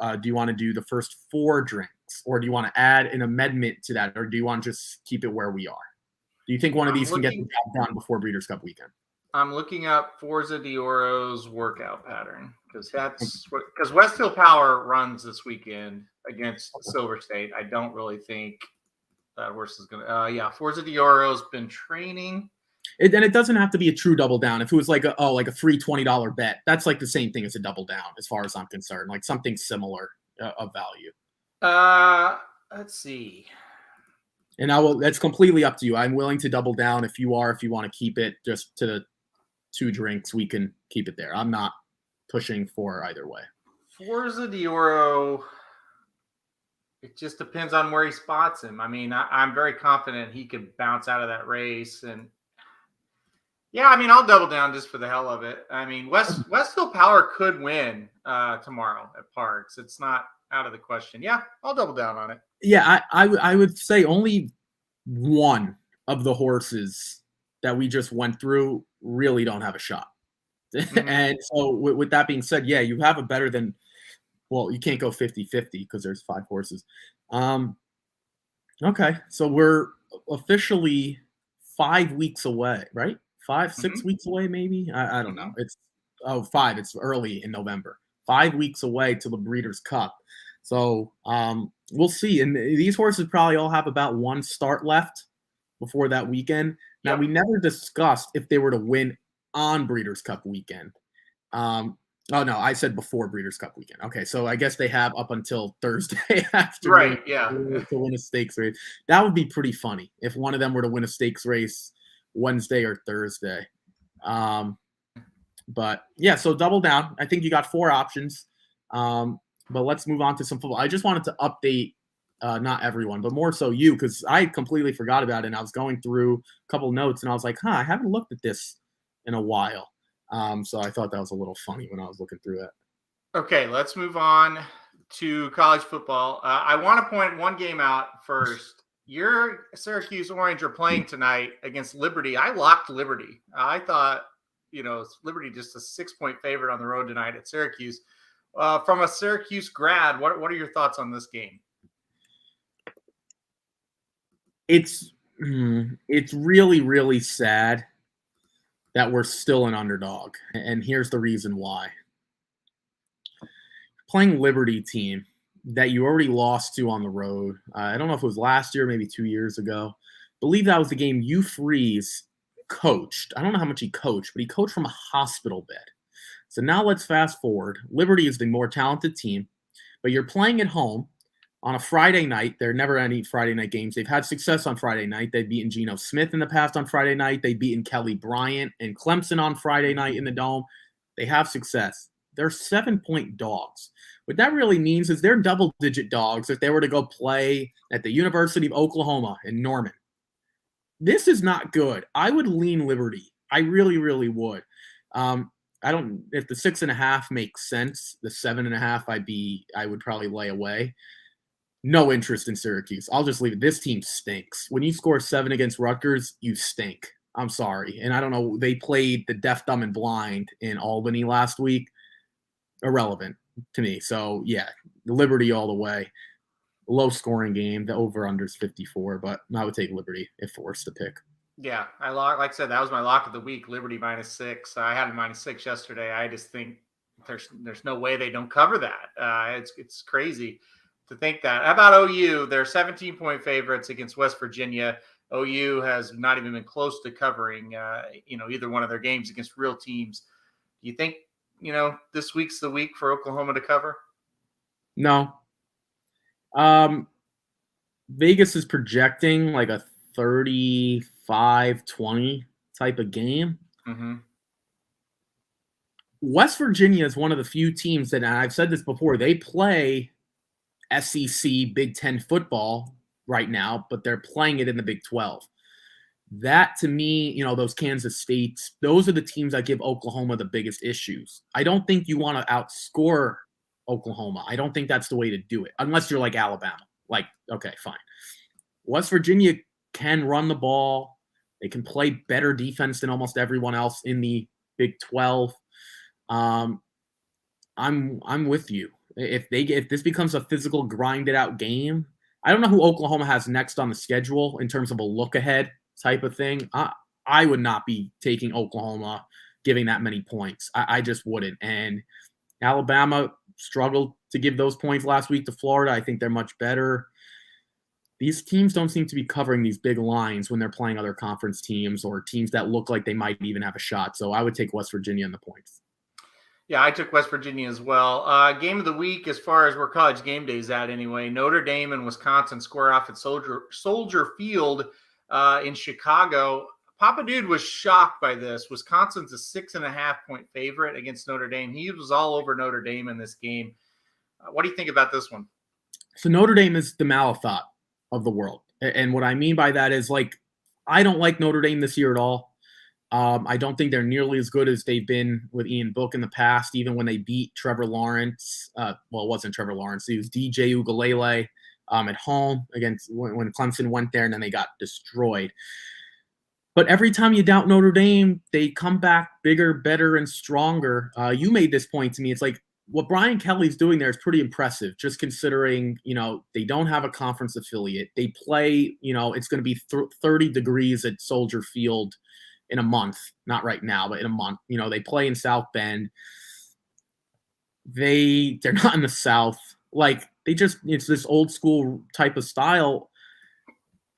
Do you want to do the first 4 drinks, or do you want to add an amendment to that, or do you want to just keep it where we are? Do you think one of these can get the job done before Breeders' Cup weekend? I'm looking up Forza Dioro's workout pattern because Westfield Power runs this weekend against Silver State. I don't really think that horse is going to. Forza Dioro's been training. And it doesn't have to be a true double down. If it was like a free $20 bet, that's like the same thing as a double down, as far as I'm concerned. Like something similar of value. Let's see. And that's completely up to you. I'm willing to double down if you want to keep it just to the 2 drinks, we can keep it there. I'm not pushing for either way. Forza Dioro, it just depends on where he spots him. I mean, I'm very confident he could bounce out of that race. And yeah, I mean, I'll double down just for the hell of it. I mean, Westfield Power could win tomorrow at Parks. It's not out of the question. Yeah, I'll double down on it. Yeah, I would say only one of the horses that we just went through really don't have a shot. Mm-hmm. And so with that being said, yeah, you have a better than, well, you can't go 50-50 because there's 5 horses. Okay, so we're officially 5 weeks away, right? 5-6 weeks away, maybe? I don't know. It's 5. It's early in November. 5 weeks away to the Breeders' Cup. So we'll see. And these horses probably all have about 1 start left before that weekend. Now, we never discussed if they were to win on Breeders' Cup weekend. Oh, no, I said before Breeders' Cup weekend. Okay, so I guess they have up until Thursday afternoon to win a stakes race. That would be pretty funny if one of them were to win a stakes race Wednesday or Thursday. But, yeah, so double down. I think you got 4 options. But let's move on to some football. I just wanted to update not everyone, but more so you, because I completely forgot about it. And I was going through a couple of notes, and I was like, I haven't looked at this in a while. So I thought that was a little funny when I was looking through it. Okay, let's move on to college football. I want to point one game out first. Your Syracuse Orange are playing tonight against Liberty. I locked Liberty. I thought, Liberty just a 6-point favorite on the road tonight at Syracuse. From a Syracuse grad, what are your thoughts on this game? It's really, really sad that we're still an underdog. And here's the reason why. Playing Liberty team that you already lost to on the road. I don't know if it was last year, maybe 2 years ago. I believe that was the game Hugh Freeze coached. I don't know how much he coached, but he coached from a hospital bed. So now let's fast forward. Liberty is the more talented team, but you're playing at home on a Friday night. There are never any Friday night games. They've had success on Friday night. They've beaten Geno Smith in the past on Friday night. They've beaten Kelly Bryant and Clemson on Friday night in the Dome. They have success. They're 7-point dogs. What that really means is they're double-digit dogs if they were to go play at the University of Oklahoma in Norman. This is not good. I would lean Liberty. I really, really would. If the 6.5 makes sense, the 7.5 I would probably lay away. No interest in Syracuse. I'll just leave it. This team stinks. When you score 7 against Rutgers, you stink. I'm sorry. And I don't know, they played the deaf, dumb, and blind in Albany last week. Irrelevant to me. So yeah, Liberty all the way. Low scoring game. The over-under is 54, but I would take Liberty if forced to pick. Yeah, like I said, that was my lock of the week. Liberty -6. I had a -6 yesterday. I just think there's no way they don't cover that. It's crazy to think that. How about OU? They're 17-point favorites against West Virginia. OU has not even been close to covering, either one of their games against real teams. Do you think, this week's the week for Oklahoma to cover? No. Vegas is projecting like a 35-20 type of game. Mm-hmm. West Virginia is one of the few teams that, and I've said this before, they play SEC Big Ten football right now, but they're playing it in the Big 12. That, to me, those Kansas States, those are the teams that give Oklahoma the biggest issues. I don't think you want to outscore Oklahoma. I don't think that's the way to do it, unless you're like Alabama. Like, okay, fine. West Virginia can run the ball. They can play better defense than almost everyone else in the Big 12. I'm with you. If this becomes a physical, grinded out game, I don't know who Oklahoma has next on the schedule in terms of a look ahead type of thing. I I would not be taking Oklahoma, giving that many points. I just wouldn't. And Alabama struggled to give those points last week to Florida. I think they're much better. These teams don't seem to be covering these big lines when they're playing other conference teams or teams that look like they might even have a shot. So I would take West Virginia in the points. Yeah, I took West Virginia as well. Game of the week, as far as where college game day is at anyway, Notre Dame and Wisconsin square off at Soldier Field in Chicago. Papa Dude was shocked by this. Wisconsin's a 6.5-point favorite against Notre Dame. He was all over Notre Dame in this game. What do you think about this one? So Notre Dame is the Malathaat of the world. And what I mean by that is, like, I don't like Notre Dame this year at all. I don't think they're nearly as good as they've been with Ian Book in the past, even when they beat Trevor Lawrence. Well, it wasn't Trevor Lawrence. It was DJ Uiagalelei at home against when Clemson went there, and then they got destroyed. But every time you doubt Notre Dame, they come back bigger, better, and stronger. You made this point to me. It's like, what Brian Kelly's doing there is pretty impressive, just considering, they don't have a conference affiliate. They play, it's going to be 30 degrees at Soldier Field in a month. Not right now, but in a month. They play in South Bend. They're not in the South. Like, it's this old school type of style.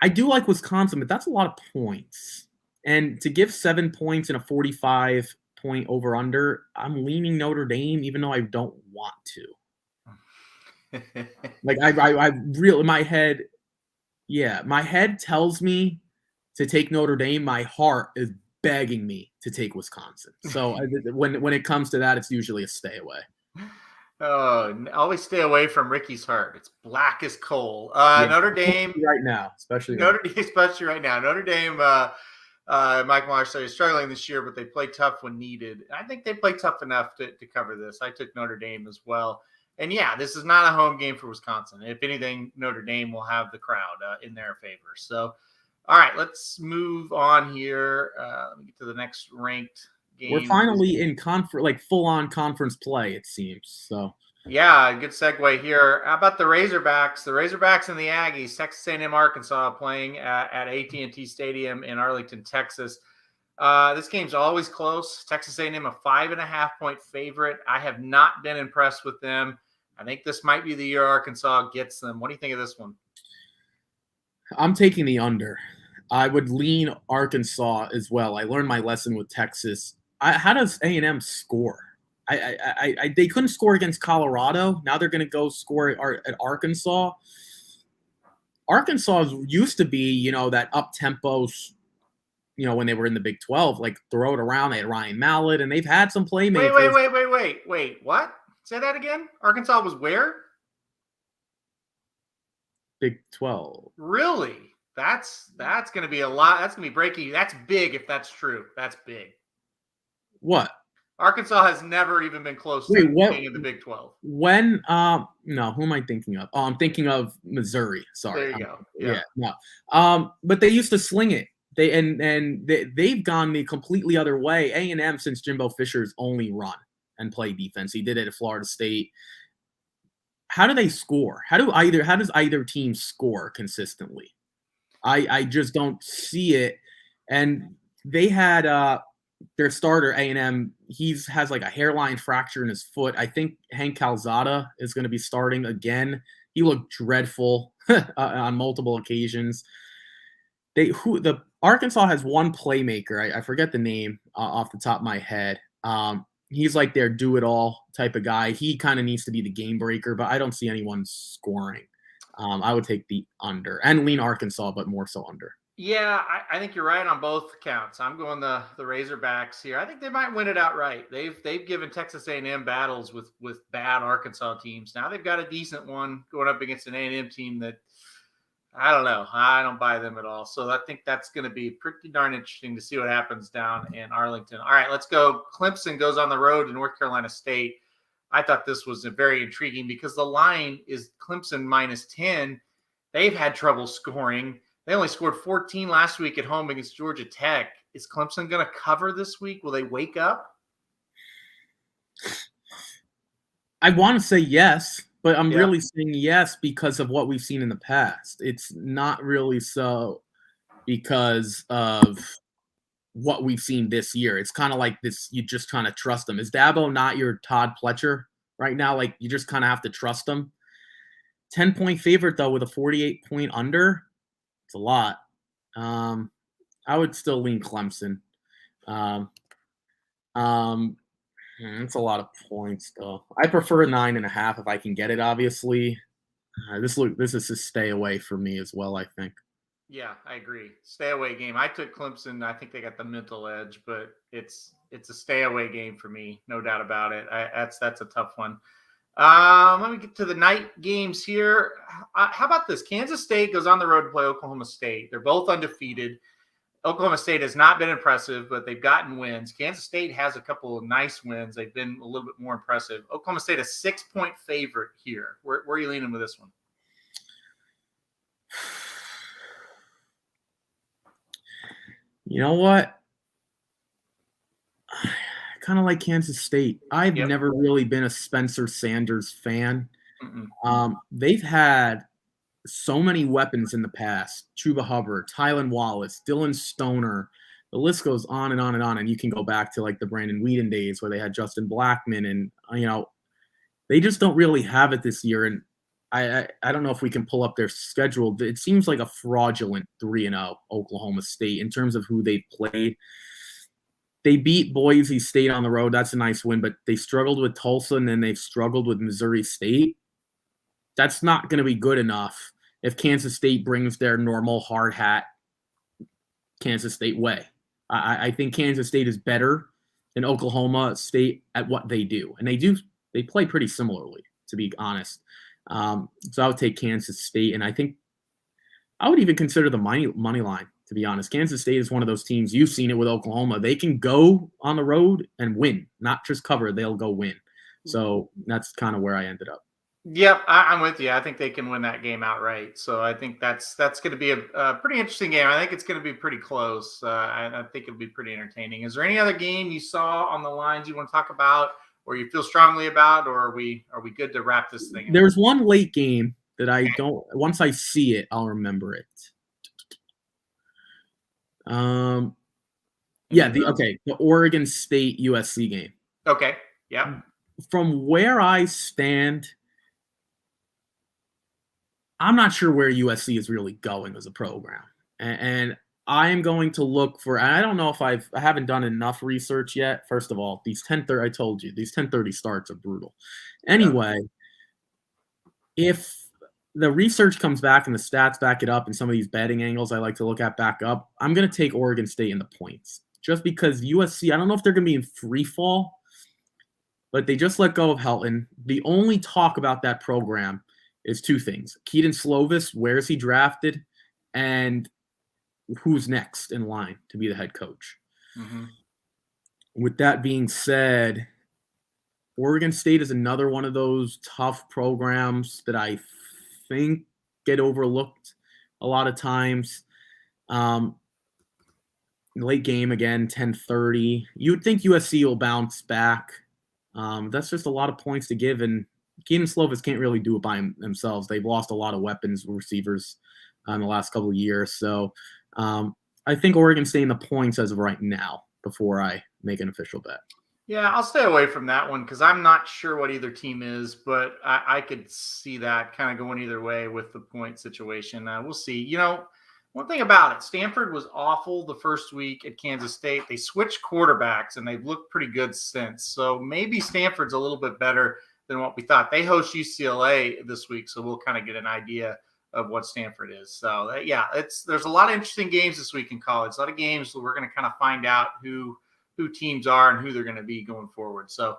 I do like Wisconsin, but that's a lot of points. And to give 7 points in a 45-point over-under, I'm leaning Notre Dame, even though I don't want to. Like, I really, in my head, my head tells me to take Notre Dame. My heart is begging me to take Wisconsin. So when it comes to that, it's usually a stay away. Oh, always stay away from Ricky's heart. It's black as coal. Notre Dame right now, especially right now. Notre Dame, Mike Mueller said he's struggling this year, but they play tough when needed. I think they play tough enough to cover this. I took Notre Dame as well. And yeah, this is not a home game for Wisconsin. If anything, Notre Dame will have the crowd in their favor. So, all right, let's move on here. Let me get to the next ranked game. We're finally in full-on conference play, it seems. So yeah, good segue here. How about the Razorbacks? The Razorbacks and the Aggies, Texas A&M, Arkansas, playing at AT&T Stadium in Arlington, Texas. This game's always close. Texas A&M, a 5.5-point favorite. I have not been impressed with them. I think this might be the year Arkansas gets them. What do you think of this one? I'm taking the under. I would lean Arkansas as well. I learned my lesson with Texas. How does A&M score? They couldn't score against Colorado. Now they're going to go score at Arkansas. Arkansas used to be, that up-tempo, when they were in the Big 12, like throw it around. They had Ryan Mallett, and they've had some playmakers. Wait. What? Say that again? Arkansas was where? Big 12. Really? That's going to be a lot. That's going to be breaking. That's big if that's true. That's big. What? Arkansas has never even been close to being in the Big 12. When no, who am I thinking of? Oh, I'm thinking of Missouri. Sorry. There you go. Yeah. No. But they used to sling it. They've gone the completely other way. A&M, since Jimbo Fisher's only run and play defense. He did it at Florida State. How do they score? How does either team score consistently? I just don't see it. And they had their starter, A&M, has like a hairline fracture in his foot. I think Hank Calzada is going to be starting again. He looked dreadful on multiple occasions. The Arkansas has one playmaker. I forget the name off the top of my head. He's like their do-it-all type of guy. He kind of needs to be the game breaker, but I don't see anyone scoring. I would take the under and lean Arkansas, but more so under. Yeah, I think you're right on both accounts. I'm going the Razorbacks here. I think they might win it outright. They've given Texas A&M battles with bad Arkansas teams. Now they've got a decent one going up against an A&M team that I don't know. I don't buy them at all. So I think that's going to be pretty darn interesting to see what happens down in Arlington. All right, let's go. Clemson goes on the road to North Carolina State. I thought this was very intriguing because the line is Clemson -10. They've had trouble scoring. They only scored 14 last week at home against Georgia Tech. Is Clemson going to cover this week? Will they wake up? I want to say yes, but I'm really saying yes because of what we've seen in the past. It's not really so because of what we've seen this year. It's kind of like this, you just trying to trust them. Is Dabo not your Todd Pletcher right now? Like, you just kind of have to trust them. 10-point favorite, though, with a 48-point under. It's a lot. I would still lean Clemson. It's a lot of points, though. I prefer 9.5 if I can get it, obviously. This is a stay away for me as well, I think. Yeah, I agree. Stay away game. I took Clemson. I think they got the mental edge, but it's a stay away game for me, no doubt about it. That's a tough one. Let me get to the night games here. How about this? Kansas State goes on the road to play Oklahoma State. They're both undefeated. Oklahoma State has not been impressive, but they've gotten wins. Kansas State has a couple of nice wins. They've been a little bit more impressive. Oklahoma State a 6-point favorite here. Where are you leaning with this one? You know what? I kind of like Kansas State. I've never really been a Spencer Sanders fan. They've had so many weapons in the past. Chuba Hubbard, Tylan Wallace, Dylan Stoner. The list goes on and on and on. And you can go back to like the Brandon Weeden days where they had Justin Blackmon. And, they just don't really have it this year. And I don't know if we can pull up their schedule. It seems like a fraudulent 3-0 Oklahoma State in terms of who they've played. They beat Boise State on the road. That's a nice win, but they struggled with Tulsa, and then they've struggled with Missouri State. That's not going to be good enough if Kansas State brings their normal hard hat Kansas State way. I think Kansas State is better than Oklahoma State at what they do. And they play pretty similarly, to be honest. So I would take Kansas State, and I think I would even consider the money line, to be honest. Kansas State is one of those teams, you've seen it with Oklahoma. They can go on the road and win, not just cover. They'll go win. So that's kind of where I ended up. Yep, I'm with you. I think they can win that game outright. So I think that's going to be a pretty interesting game. I think it's going to be pretty close. I think it'll be pretty entertaining. Is there any other game you saw on the lines you want to talk about, or you feel strongly about, or are we good to wrap this thing up? There's one late game that I don't. Once I see it, I'll remember it. The Oregon State USC game. Okay. Yeah. From where I stand, I'm not sure where USC is really going as a program, and I am going to look for. I don't know if I haven't done enough research yet. First of all, these 10:30. I told you these 10:30 starts are brutal. Anyway, if the research comes back and the stats back it up, and some of these betting angles I like to look at back up, I'm going to take Oregon State in the points. Just because USC, I don't know if they're going to be in free fall, but they just let go of Helton. The only talk about that program is two things. Keaton Slovis, where is he drafted? And who's next in line to be the head coach? Mm-hmm. With that being said, Oregon State is another one of those tough programs that I think get overlooked a lot of times. Late game again, 10:30. You'd think USC will bounce back. That's just a lot of points to give, and Keaton Slovis can't really do it by themselves. They've lost a lot of weapons, receivers in the last couple of years. So I think Oregon State in the points as of right now before I make an official bet. Yeah, I'll stay away from that one because I'm not sure what either team is, but I could see that kind of going either way with the point situation. We'll see. One thing about it, Stanford was awful the first week at Kansas State. They switched quarterbacks, and they've looked pretty good since. So maybe Stanford's a little bit better than what we thought. They host UCLA this week, so we'll kind of get an idea of what Stanford is. So, there's a lot of interesting games this week in college. A lot of games where we're going to kind of find out who teams are and who they're going to be going forward. So,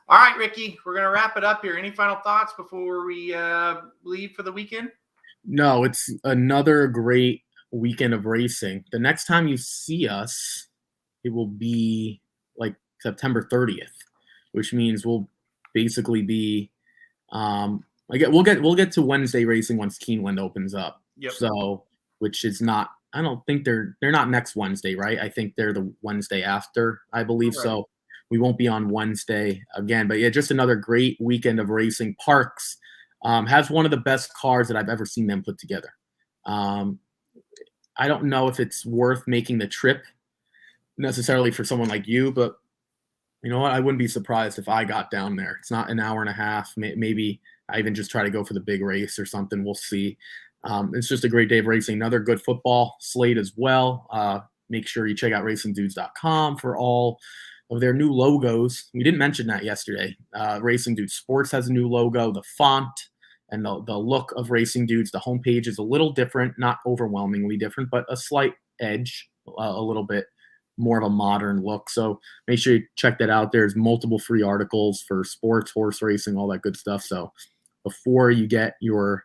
all right, Ricky, we're going to wrap it up here. Any final thoughts before we leave for the weekend? No, it's another great weekend of racing. The next time you see us, it will be like September 30th, which means we'll basically be we'll get to Wednesday racing once Keeneland opens up. Yep. So, which is not, I don't think they're not next Wednesday, right? I think they're the Wednesday after, I believe. Right. So we won't be on Wednesday again. But yeah, just another great weekend of racing. Parks has one of the best cars that I've ever seen them put together. I don't know if it's worth making the trip necessarily for someone like you, but you know what? I wouldn't be surprised if I got down there. It's not an hour and a half. Maybe I even just try to go for the big race or something. We'll see. It's just a great day of racing. Another good football slate as well. Make sure you check out racingdudes.com for all of their new logos. We didn't mention that yesterday. Racing Dudes Sports has a new logo. The font and the look of Racing Dudes, the homepage is a little different, not overwhelmingly different, but a slight edge, a little bit more of a modern look. So make sure you check that out. There's multiple free articles for sports, horse racing, all that good stuff. So before you get your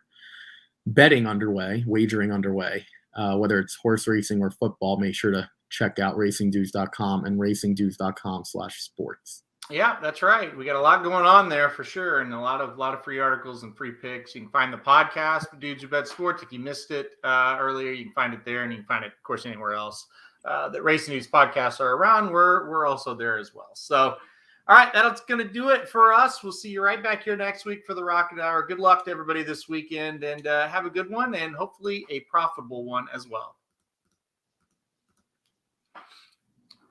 betting underway, wagering underway, whether it's horse racing or football, make sure to check out racingdudes.com and racingdudes.com/sports. Yeah, that's right. We got a lot going on there for sure, and a lot of free articles and free picks. You can find the podcast for Dudes Who Bet Sports. If you missed it earlier, you can find it there, and you can find it, of course, anywhere else that Racing News podcasts are around. We're also there as well. So, all right, that's going to do it for us. We'll see you right back here next week for the Rocket Hour. Good luck to everybody this weekend, and have a good one, and hopefully a profitable one as well.